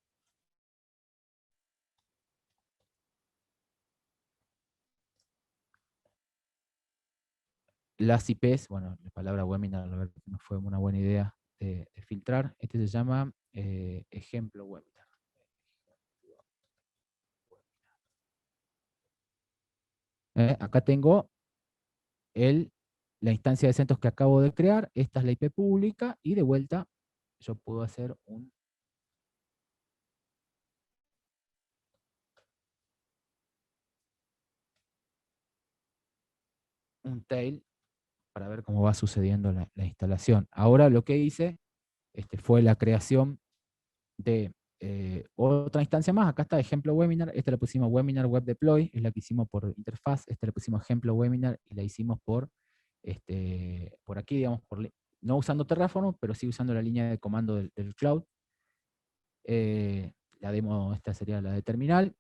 las IPs. Bueno, la palabra webinar, la verdad que no fue una buena idea de filtrar. Este se llama ejemplo webinar. Acá tengo la instancia de CentOS que acabo de crear. Esta es la IP pública, y de vuelta yo puedo hacer un tail para ver cómo va sucediendo la instalación. Ahora lo que hice fue la creación de otra instancia más. Acá está ejemplo webinar, esta le pusimos webinar web deploy, es la que hicimos por interfaz. Esta le pusimos ejemplo webinar y la hicimos por aquí, digamos, no usando Terraform, pero sí usando la línea de comando del cloud. La demo, esta sería la de terminal.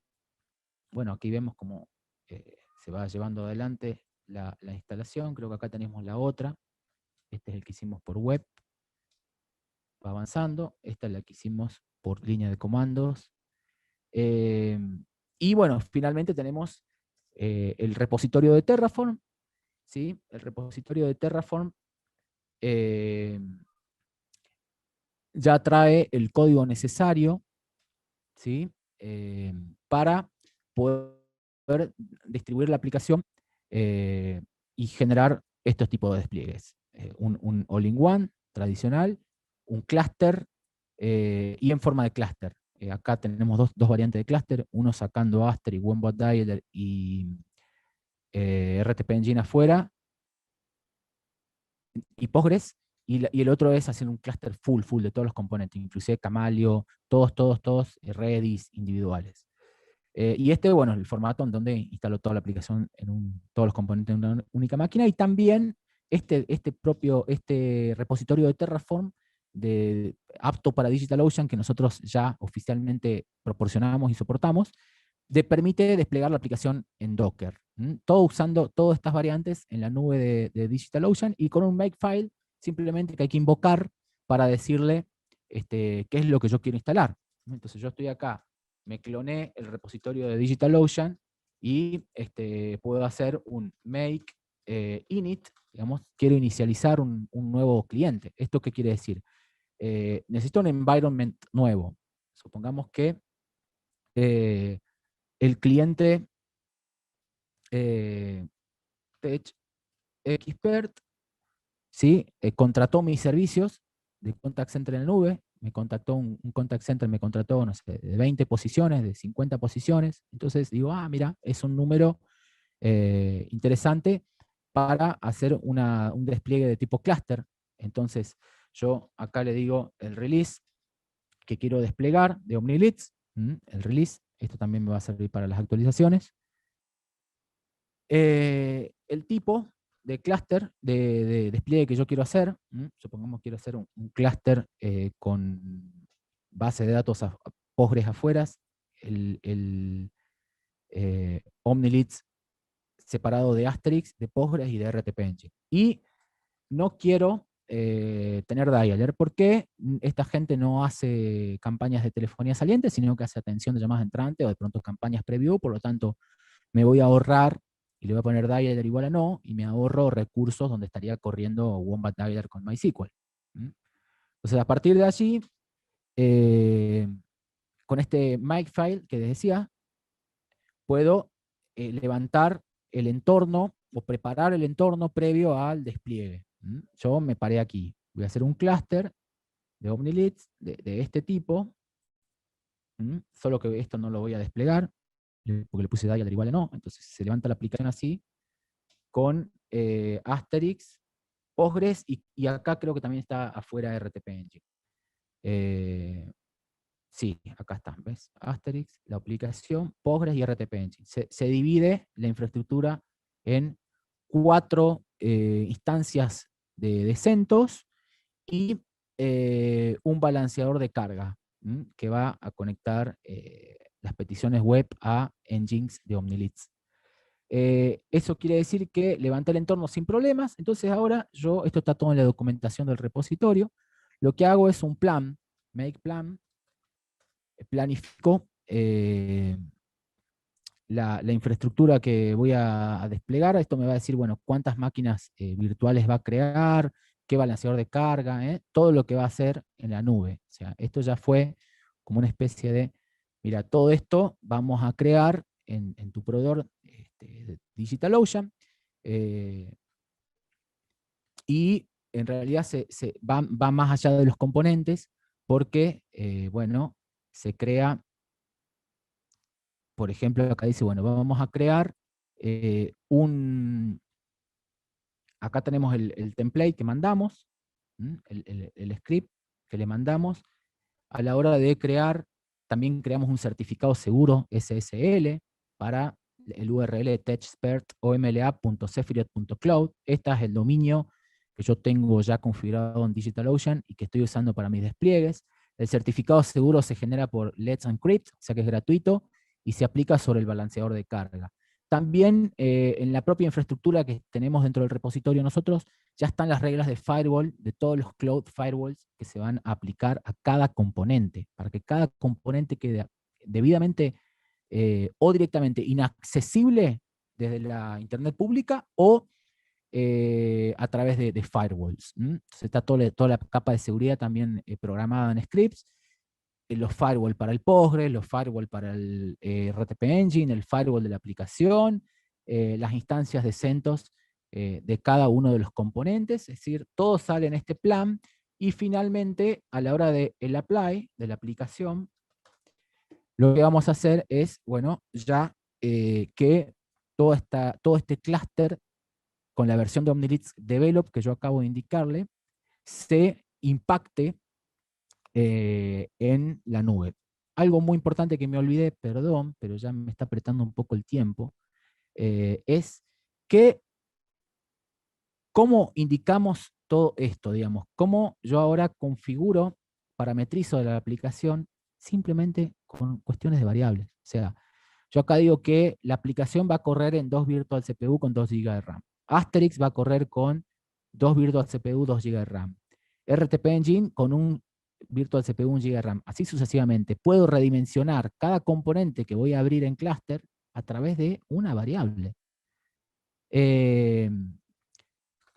Bueno, aquí vemos cómo se va llevando adelante la instalación. Creo que acá tenemos la otra. Este es el que hicimos por web. Va avanzando. Esta es la que hicimos por línea de comandos. Y bueno, finalmente tenemos el repositorio de Terraform. ¿Sí? El repositorio de Terraform ya trae el código necesario, ¿sí? Para poder distribuir la aplicación y generar estos tipos de despliegues. Un all-in-one tradicional, un clúster y en forma de clúster. Acá tenemos dos variantes de clúster, uno sacando Aster y Wombat Dialer y RTP Engine afuera, y Postgres, y el otro es hacer un clúster full de todos los componentes, inclusive Camalio, todos Redis individuales. Y bueno, el formato en donde instalo toda la aplicación todos los componentes en una única máquina, y también este repositorio de Terraform apto para DigitalOcean, que nosotros ya oficialmente proporcionamos y soportamos, permite desplegar la aplicación en Docker. Todo usando todas estas variantes en la nube de DigitalOcean, y con un makefile simplemente que hay que invocar para decirle qué es lo que yo quiero instalar. Entonces yo estoy acá, me cloné el repositorio de DigitalOcean y puedo hacer un make init, digamos, quiero inicializar un nuevo cliente. ¿Esto qué quiere decir? Necesito un environment nuevo. Supongamos que el cliente Tech Expert, ¿sí? Contrató mis servicios de contact center en la nube, me contactó un contact center, me contrató, no sé, de 20 posiciones, de 50 posiciones. Entonces digo, mira, es un número interesante para hacer un despliegue de tipo clúster. Entonces yo acá le digo el release que quiero desplegar de OmniLeads, el release, esto también me va a servir para las actualizaciones. El tipo de clúster de despliegue que yo quiero hacer, supongamos que quiero hacer un clúster con base de datos Postgres afuera, el OmniLeads separado de Asterix, de Postgres y de RTP Engine. Y no quiero tener dialer, porque esta gente no hace campañas de telefonía saliente, sino que hace atención de llamadas entrantes o de pronto campañas preview, por lo tanto me voy a ahorrar y le voy a poner dialer igual a no, y me ahorro recursos donde estaría corriendo Wombat Dialer con MySQL. Entonces a partir de allí, con este makefile que les decía, puedo levantar el entorno o preparar el entorno previo al despliegue. Yo me paré aquí. Voy a hacer un clúster de OmniLeads de este tipo, solo que esto no lo voy a desplegar, porque le puse dialer igual a no. Entonces se levanta la aplicación así, con Asterix, Postgres, y acá creo que también está afuera RTP Engine. Sí, acá está, ¿ves? Asterix, la aplicación, Postgres y RTP Engine. Se divide la infraestructura en 4 instancias de CentOS y un balanceador de carga, que va a conectar las peticiones web a engines de OmniLeads. Eso quiere decir que levanté el entorno sin problemas. Entonces ahora esto está todo en la documentación del repositorio, lo que hago es un plan, make plan, planifico la infraestructura que voy a desplegar. Esto me va a decir, bueno, cuántas máquinas virtuales va a crear, qué balanceador de carga, todo lo que va a hacer en la nube. O sea, esto ya fue como una especie de, mira, todo esto vamos a crear en tu proveedor de DigitalOcean, y en realidad va más allá de los componentes, porque, bueno, se crea, por ejemplo, acá dice, bueno, vamos a crear acá tenemos el template que mandamos, el script que le mandamos. A la hora de crear, también creamos un certificado seguro SSL para el URL techexpert.omla.zephyriot.cloud. Este es el dominio que yo tengo ya configurado en DigitalOcean y que estoy usando para mis despliegues. El certificado seguro se genera por Let's Encrypt, o sea que es gratuito, y se aplica sobre el balanceador de carga. También en la propia infraestructura que tenemos dentro del repositorio nosotros, ya están las reglas de firewall, de todos los cloud firewalls que se van a aplicar a cada componente, para que cada componente quede debidamente o directamente inaccesible desde la internet pública o a través de firewalls. Entonces está toda la capa de seguridad también programada en scripts. los firewall para el Postgres, los firewall para el RTP Engine, el firewall de la aplicación, las instancias de CentOS de cada uno de los componentes, es decir, todo sale en este plan, y finalmente, a la hora del apply, de la aplicación, lo que vamos a hacer es, bueno, ya que todo este clúster con la versión de OmniLeads Develop que yo acabo de indicarle, se impacte en la nube. Algo muy importante que me olvidé, perdón, pero ya me está apretando un poco el tiempo, es que cómo indicamos todo esto, digamos, cómo yo ahora configuro, parametrizo la aplicación simplemente con cuestiones de variables. O sea, yo acá digo que la aplicación va a correr en 2 Virtual CPU con 2 GB de RAM. Asterix va a correr con 2 Virtual CPU, 2 GB de RAM. RTP Engine con un Virtual CPU, 1 GB de RAM. Así sucesivamente. Puedo redimensionar cada componente que voy a abrir en clúster a través de una variable.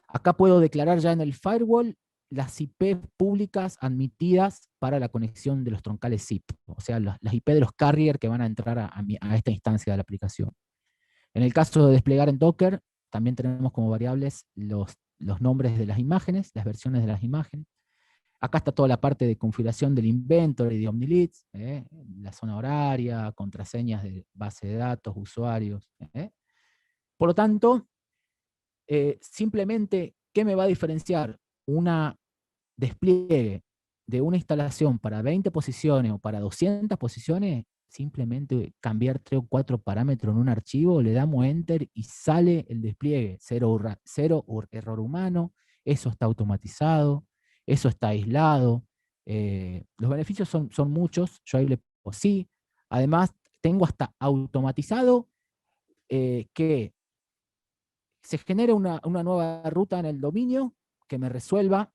Acá puedo declarar ya en el firewall las IP públicas admitidas para la conexión de los troncales SIP, o sea, las IP de los carrier que van a entrar a esta instancia de la aplicación. En el caso de desplegar en Docker, también tenemos como variables los nombres de las imágenes, las versiones de las imágenes. Acá está toda la parte de configuración del inventory de OmniLeads, la zona horaria, contraseñas de base de datos, usuarios. Por lo tanto, simplemente, ¿qué me va a diferenciar una despliegue de una instalación para 20 posiciones o para 200 posiciones? Simplemente cambiar 3 o 4 parámetros en un archivo, le damos enter y sale el despliegue. Cero error humano, eso está automatizado, eso está aislado. Los beneficios son muchos, yo ahí le pongo sí. Además, tengo hasta automatizado que se genere una nueva ruta en el dominio que me resuelva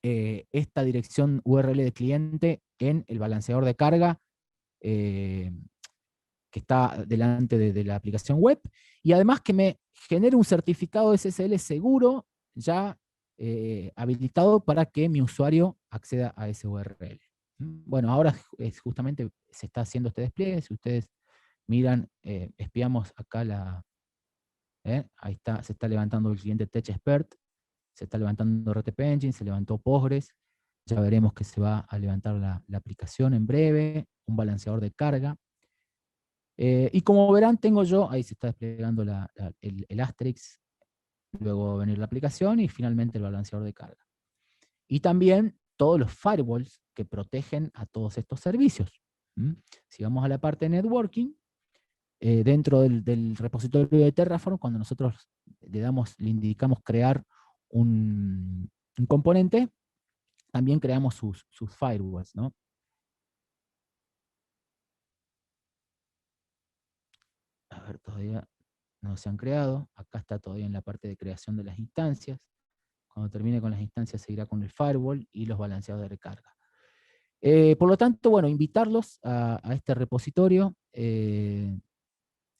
esta dirección URL de cliente en el balanceador de carga que está delante de la aplicación web, y además que me genere un certificado SSL seguro ya habilitado para que mi usuario acceda a ese URL. Bueno, ahora justamente se está haciendo este despliegue. Si ustedes miran, espiamos acá ahí está, se está levantando el cliente TechExpert, se está levantando RTP Engine, se levantó Postgres, ya veremos que se va a levantar la aplicación en breve, un balanceador de carga. Y como verán, tengo yo, ahí se está desplegando el Asterix, luego va a venir la aplicación y finalmente el balanceador de carga. Y también todos los firewalls que protegen a todos estos servicios. Si vamos a la parte de networking, dentro del repositorio de Terraform, cuando nosotros le indicamos crear un componente, también creamos sus firewalls, ¿no? A ver, todavía no se han creado. Acá está todavía en la parte de creación de las instancias. Cuando termine con las instancias se irá con el firewall y los balanceados de recarga. Por lo tanto, bueno, invitarlos a este repositorio.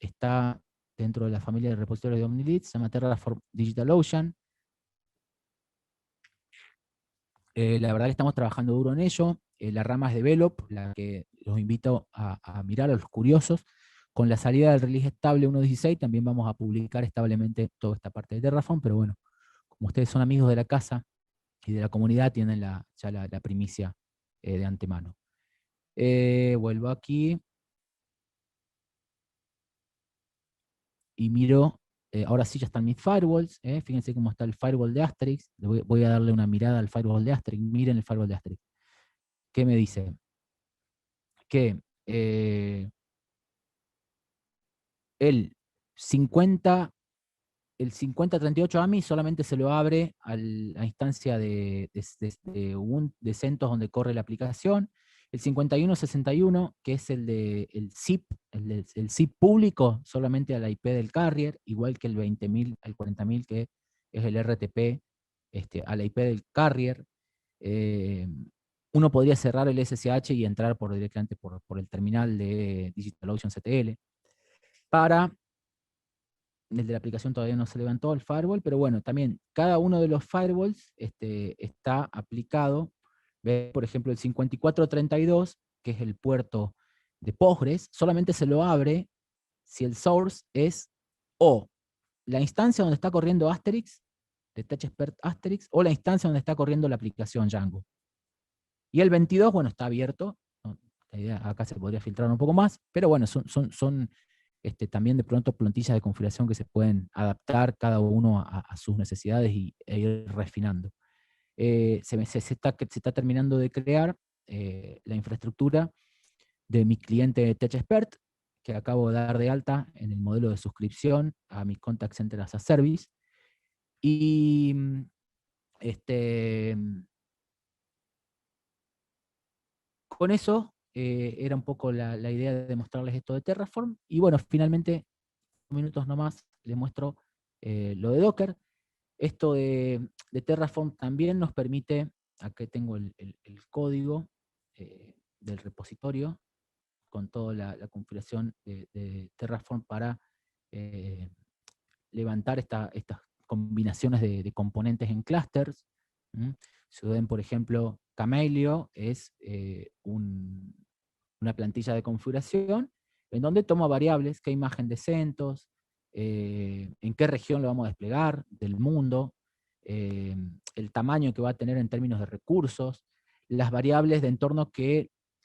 Está dentro de la familia de repositorios de OmniLeads, se llama Terraform DigitalOcean. La verdad que estamos trabajando duro en ello. La rama es Develop, la que los invito a mirar a los curiosos. Con la salida del release estable 1.16 también vamos a publicar establemente toda esta parte de Terraform, pero bueno, como ustedes son amigos de la casa y de la comunidad, tienen ya la primicia de antemano. Vuelvo aquí y miro, ahora sí ya están mis firewalls, fíjense cómo está el firewall de Asterix. Voy a darle una mirada al firewall de Asterix, miren el firewall de Asterix. ¿Qué me dice? Que el 5038 AMI solamente se lo abre a la instancia de CentOS donde corre la aplicación. El 5161, que es el SIP, el SIP público, solamente a la IP del carrier, igual que el 20.000 al 40.000, que es el RTP a la IP del carrier. Uno podría cerrar el SSH y entrar directamente por el terminal de DigitalOcean CTL. El de la aplicación todavía no se levantó el firewall, pero bueno, también cada uno de los firewalls está aplicado. Por ejemplo, el 5432 que es el puerto de Postgres, solamente se lo abre si el source es o la instancia donde está corriendo Asterix, de TouchSpert Asterix, o la instancia donde está corriendo la aplicación Django. Y el 22, bueno, está abierto. La idea, acá se podría filtrar un poco más, pero bueno, son también de pronto plantillas de configuración que se pueden adaptar cada uno a sus necesidades e ir refinando. Se está terminando de crear la infraestructura de mi cliente TouchSpert, que acabo de dar de alta en el modelo de suscripción a mi Contact Center as a Service. Y con eso era un poco la idea de mostrarles esto de Terraform. Y bueno, finalmente, minutos nomás, les muestro lo de Docker. Esto de Terraform también nos permite, aquí tengo el código del repositorio, con toda la configuración de Terraform para levantar estas combinaciones de componentes en clusters. Si ven, por ejemplo, Camelio es una plantilla de configuración en donde toma variables, qué imagen de CentOS, en qué región lo vamos a desplegar del mundo, el tamaño que va a tener en términos de recursos, las variables de entorno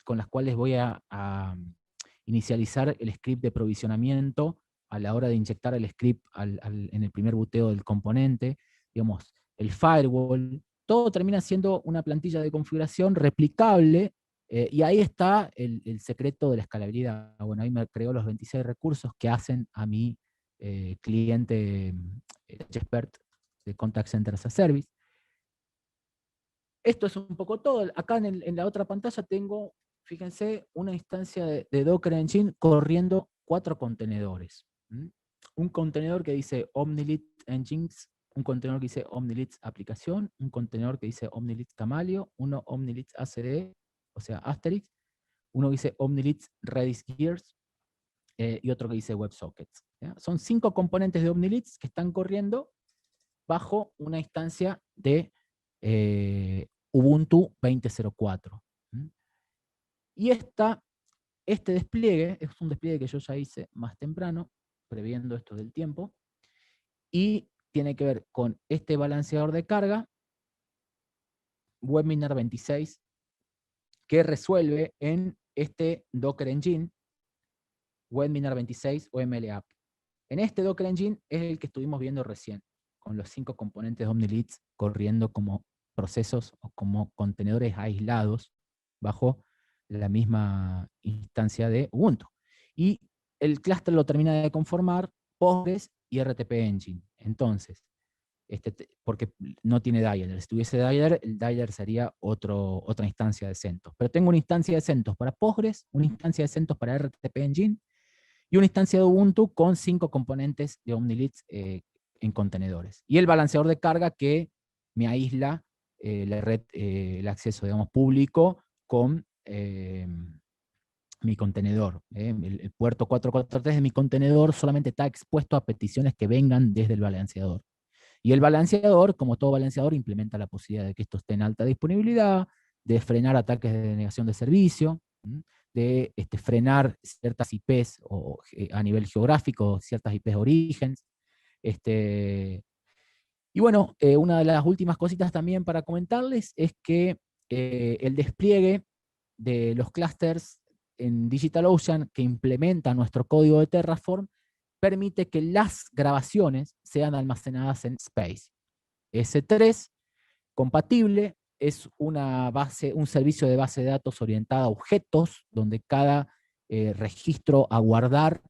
con las cuales voy a inicializar el script de provisionamiento a la hora de inyectar el script en el primer boteo del componente, digamos, el firewall, todo termina siendo una plantilla de configuración replicable, y ahí está el secreto de la escalabilidad. Bueno, ahí me creó los 26 recursos que hacen a mi cliente expert de Contact Center as a Service. Esto es un poco todo. Acá en la otra pantalla tengo, fíjense, una instancia de Docker Engine corriendo 4 contenedores. Un contenedor que dice Omnilit Engines, un contenedor que dice Omnilit Aplicación, un contenedor que dice Omnilit Camalio, uno Omnilit ACD, o sea, Asterix, uno que dice Omnilit Redis Gears, y otro que dice WebSockets. ¿Ya? Son 5 componentes de Omnilits que están corriendo bajo una instancia de Ubuntu 20.04. Y este despliegue es un despliegue que yo ya hice más temprano, previendo esto del tiempo, y tiene que ver con este balanceador de carga, Webminar 26, que resuelve en este Docker Engine, Webminar 26 o MLApp. En este Docker Engine es el que estuvimos viendo recién, con los 5 componentes de Omnilits corriendo como procesos o como contenedores aislados bajo la misma instancia de Ubuntu. Y el clúster lo termina de conformar Postgres y RTP Engine. Entonces, porque no tiene dialer. Si tuviese dialer, el dialer sería otra instancia de CentOS. Pero tengo una instancia de CentOS para Postgres, una instancia de CentOS para RTP Engine, y una instancia de Ubuntu con 5 componentes de Omnilits en contenedores. Y el balanceador de carga que me aísla la red, el acceso, digamos, público con mi contenedor. El puerto 443 de mi contenedor solamente está expuesto a peticiones que vengan desde el balanceador. Y el balanceador, como todo balanceador, implementa la posibilidad de que esto esté en alta disponibilidad, de frenar ataques de denegación de servicio, de frenar ciertas IPs a nivel geográfico, ciertas IPs de origen. Y bueno, una de las últimas cositas también para comentarles es que el despliegue de los clusters en DigitalOcean que implementa nuestro código de Terraform permite que las grabaciones sean almacenadas en Space. S3 compatible es un servicio de base de datos orientada a objetos, donde cada registro a guardar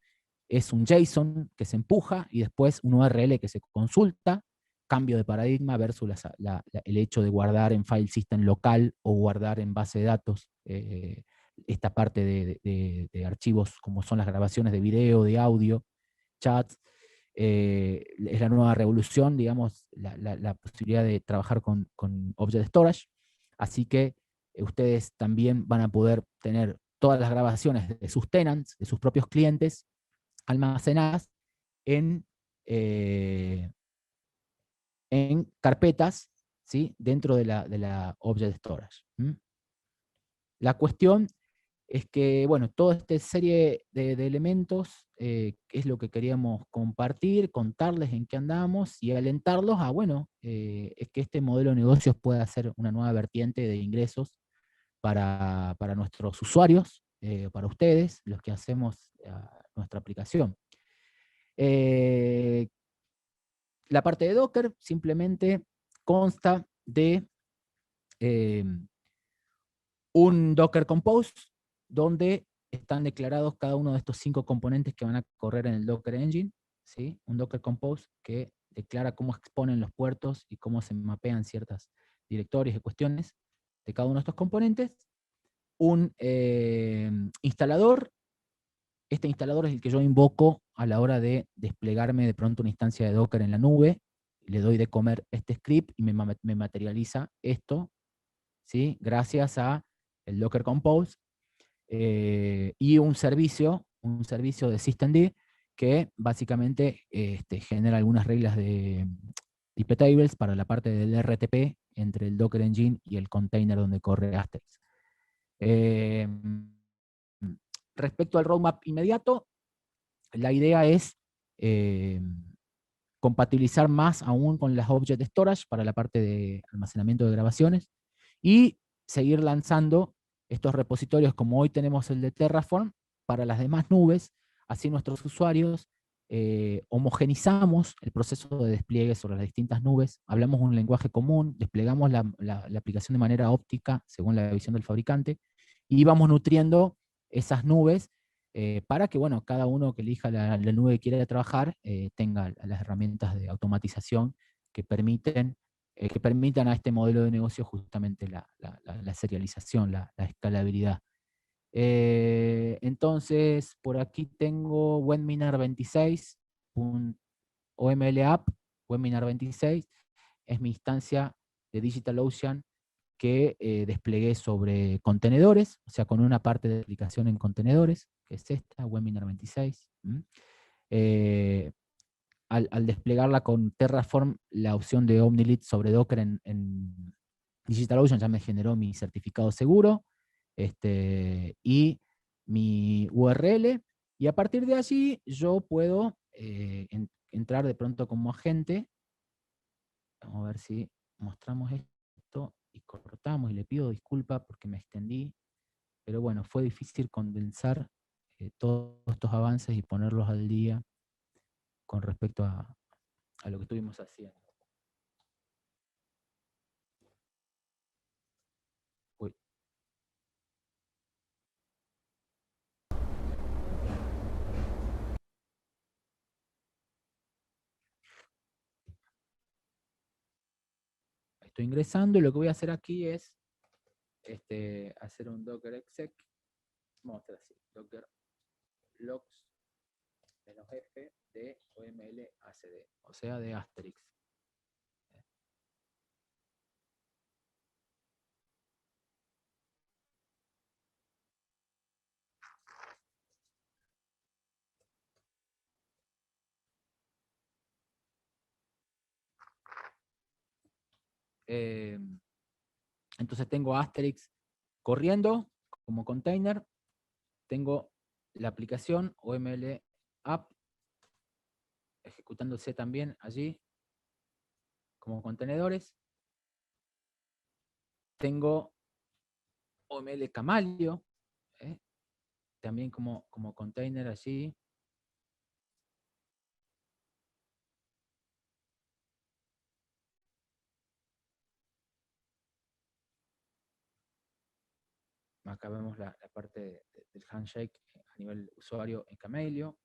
es un JSON que se empuja y después un URL que se consulta. Cambio de paradigma versus el hecho de guardar en file system local o guardar en base de datos esta parte de archivos como son las grabaciones de video, de audio, chats. Es la nueva revolución, digamos, la posibilidad de trabajar con Object Storage. Así que ustedes también van a poder tener todas las grabaciones de sus tenants, de sus propios clientes, almacenadas en carpetas, ¿sí? Dentro de la Object Storage. La cuestión es que, bueno, toda esta serie de elementos es lo que queríamos compartir, contarles en qué andamos y alentarlos a, bueno, es que este modelo de negocios pueda ser una nueva vertiente de ingresos para nuestros usuarios, para ustedes, los que hacemos nuestra aplicación. La parte de Docker simplemente consta de eh, un Docker Compose, donde están declarados cada uno de estos 5 componentes que van a correr en el Docker Engine, ¿sí? Un Docker Compose que declara cómo exponen los puertos y cómo se mapean ciertas directorios y cuestiones de cada uno de estos componentes. Un instalador. Este instalador es el que yo invoco a la hora de desplegarme de pronto una instancia de Docker en la nube. Le doy de comer este script y me materializa esto, ¿sí? Gracias a el Docker Compose y un servicio de systemd que básicamente genera algunas reglas de IP tables para la parte del RTP entre el Docker Engine y el container donde corre Asterix. Respecto al roadmap inmediato, la idea es compatibilizar más aún con las Object Storage para la parte de almacenamiento de grabaciones y seguir lanzando estos repositorios como hoy tenemos el de Terraform para las demás nubes, así nuestros usuarios homogenizamos el proceso de despliegue sobre las distintas nubes, hablamos un lenguaje común, desplegamos la aplicación de manera óptica según la visión del fabricante y vamos nutriendo esas nubes para que, bueno, cada uno que elija la nube que quiera trabajar tenga las herramientas de automatización que permitan a este modelo de negocio justamente la serialización, la escalabilidad. Entonces, por aquí tengo Webminar 26, OML App, Webminar 26, es mi instancia de DigitalOcean que desplegué sobre contenedores, o sea, con una parte de aplicación en contenedores, que es esta, Webminar 26. Al desplegarla con Terraform, la opción de OmniLead sobre Docker en DigitalOcean ya me generó mi certificado seguro y mi URL, y a partir de allí yo puedo entrar de pronto como agente. Vamos a ver si mostramos esto y cortamos, y le pido disculpas porque me extendí, pero bueno, fue difícil condensar todos estos avances y ponerlos al día con respecto a lo que estuvimos haciendo. Uy. Estoy ingresando y lo que voy a hacer aquí es hacer un docker exec, vamos a hacer así, docker logs -f de oml acd, o sea de Asterix. Entonces tengo Asterix corriendo como container, tengo la aplicación OML app ejecutándose también allí como contenedores. Tengo OML Camalio, también como container allí. Acá vemos la parte del handshake a nivel usuario en Camelio.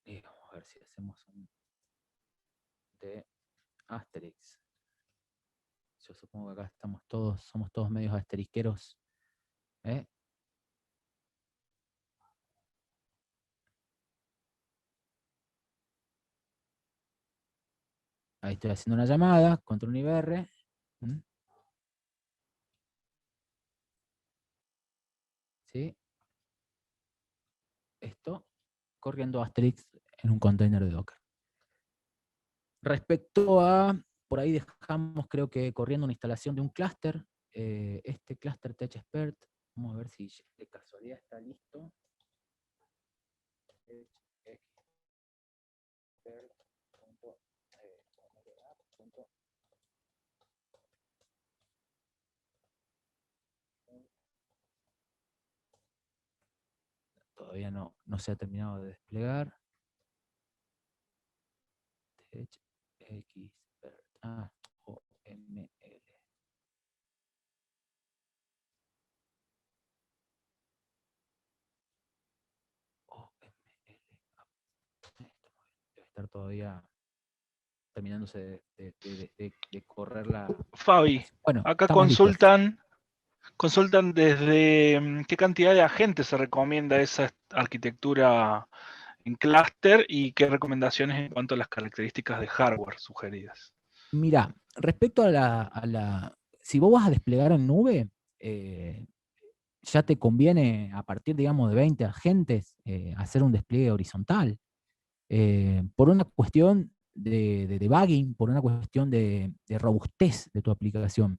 Y vamos a ver si hacemos un de Asterix. Yo supongo que acá somos todos medios asterisqueros. Ahí estoy haciendo una llamada, control IBR. ¿Sí? Esto corriendo Asterix en un container de Docker. Respecto a, por ahí dejamos creo que corriendo una instalación de un clúster, este clúster TechExpert, vamos a ver si de casualidad está listo. Todavía no se ha terminado de desplegar. TechExpert. OML. Debe estar todavía terminándose de correr la... Fabi, Bueno, acá estamos listos. consultan desde qué cantidad de agentes se recomienda esa arquitectura en clúster y qué recomendaciones en cuanto a las características de hardware sugeridas. Mira, respecto si vos vas a desplegar en nube, ya te conviene a partir, digamos, de 20 agentes hacer un despliegue horizontal. Por una cuestión de debugging, por una cuestión de robustez de tu aplicación.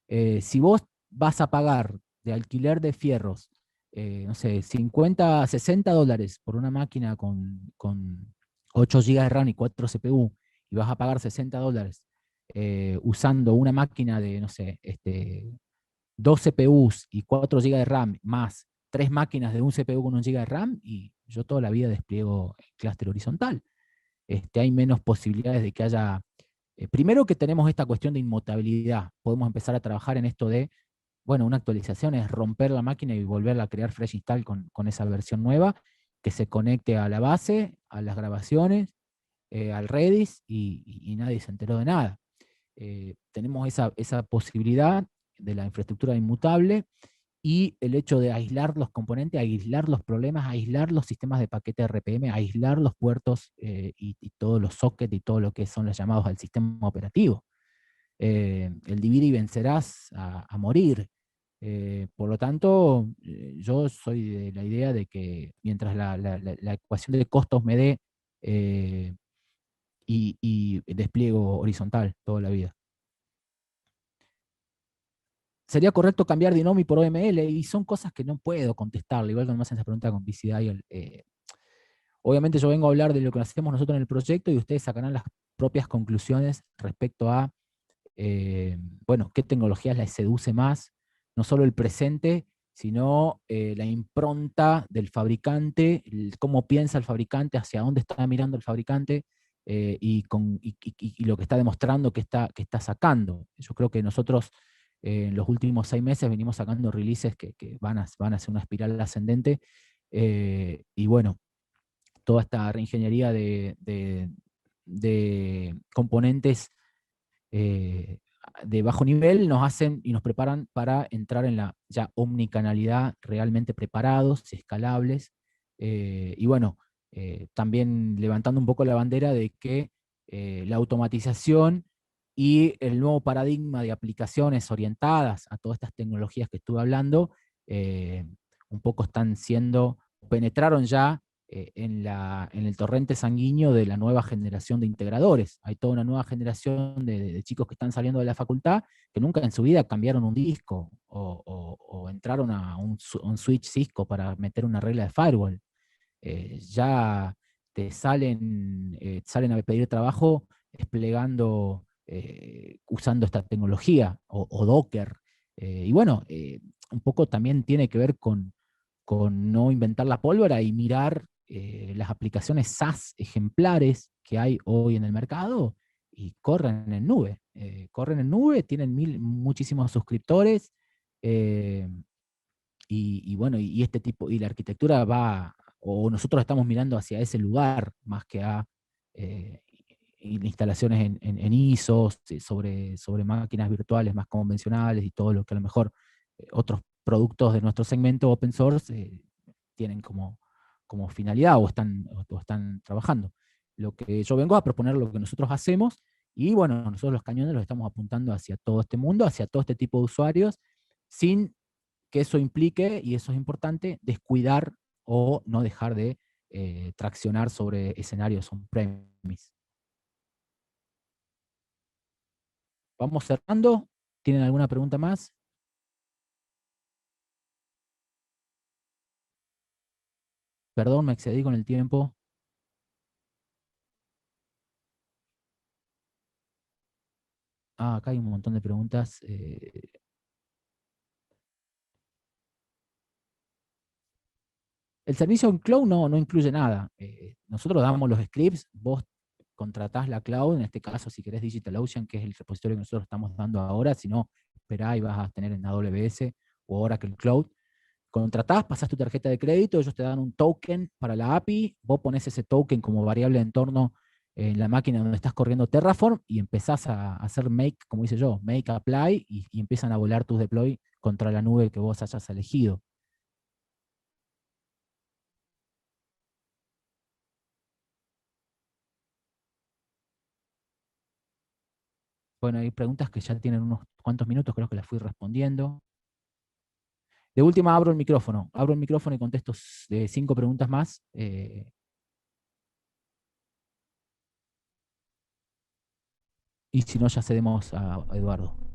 Si vos vas a pagar de alquiler de fierros, no sé, 50, 60 dólares por una máquina con 8 GB de RAM y 4 CPU, y vas a pagar 60 dólares usando una máquina de, no sé, 2 CPUs y 4 GB de RAM, más 3 máquinas de un CPU con 1 GB de RAM, y yo toda la vida despliego el clúster horizontal. Hay menos posibilidades de que haya... primero que tenemos esta cuestión de inmutabilidad, podemos empezar a trabajar en esto de, bueno, una actualización es romper la máquina y volverla a crear fresh install con esa versión nueva, que se conecte a la base, a las grabaciones, al Redis, y nadie se enteró de nada. Tenemos esa posibilidad de la infraestructura inmutable, y el hecho de aislar los componentes, aislar los problemas, aislar los sistemas de paquete RPM, aislar los puertos y todos los sockets y todo lo que son los llamados al sistema operativo. El divide y vencerás a morir. Por lo tanto, yo soy de la idea de que mientras la ecuación de costos me dé, y despliego horizontal toda la vida. Sería correcto cambiar Dinomi por OML, y son cosas que no puedo contestarle, igual cuando me hacen esa pregunta con VCDI. Obviamente yo vengo a hablar de lo que hacemos nosotros en el proyecto, y ustedes sacarán las propias conclusiones respecto a, bueno, qué tecnologías les seduce más, no solo el presente, sino la impronta del fabricante, cómo piensa el fabricante, hacia dónde está mirando el fabricante, y lo que está demostrando que está sacando. Yo creo que nosotros en los últimos 6 meses venimos sacando releases que van a ser una espiral ascendente, y bueno, toda esta reingeniería de componentes de bajo nivel nos hacen y nos preparan para entrar en la ya omnicanalidad, realmente preparados, escalables, y bueno, también levantando un poco la bandera de que la automatización y el nuevo paradigma de aplicaciones orientadas a todas estas tecnologías que estuve hablando, un poco están siendo, penetraron ya en el torrente sanguíneo de la nueva generación de integradores. Hay toda una nueva generación de chicos que están saliendo de la facultad que nunca en su vida cambiaron un disco o entraron a un switch Cisco para meter una regla de firewall. Ya te salen a pedir trabajo desplegando, usando esta tecnología, o Docker. Y bueno, un poco también tiene que ver con no inventar la pólvora y mirar las aplicaciones SaaS ejemplares que hay hoy en el mercado, y corren en nube. Tienen muchísimos suscriptores, eh, y bueno, y este tipo, y la arquitectura va, o nosotros estamos mirando hacia ese lugar, más que a eh, instalaciones en ISOs, sobre máquinas virtuales más convencionales, y todo lo que a lo mejor otros productos de nuestro segmento open source tienen como finalidad, o están trabajando. Lo que yo vengo a proponer, lo que nosotros hacemos, y bueno, nosotros los cañones los estamos apuntando hacia todo este mundo, hacia todo este tipo de usuarios, sin que eso implique, y eso es importante, descuidar o no dejar de traccionar sobre escenarios on-premise. Vamos cerrando. ¿Tienen alguna pregunta más? Perdón, me excedí con el tiempo. Acá hay un montón de preguntas. El servicio en cloud no incluye nada. Nosotros damos los scripts, vos contratás la cloud, en este caso si querés DigitalOcean, que es el repositorio que nosotros estamos dando ahora, si no, esperá y vas a tener en AWS o Oracle Cloud. Contratás, pasás tu tarjeta de crédito, ellos te dan un token para la API, vos pones ese token como variable de entorno en la máquina donde estás corriendo Terraform y empezás a hacer make, como dice yo, make apply y empiezan a volar tus deploy contra la nube que vos hayas elegido. Bueno, hay preguntas que ya tienen unos cuantos minutos, creo que las fui respondiendo. De última abro el micrófono y contesto 5 preguntas más. Y si no, ya cedemos a Eduardo.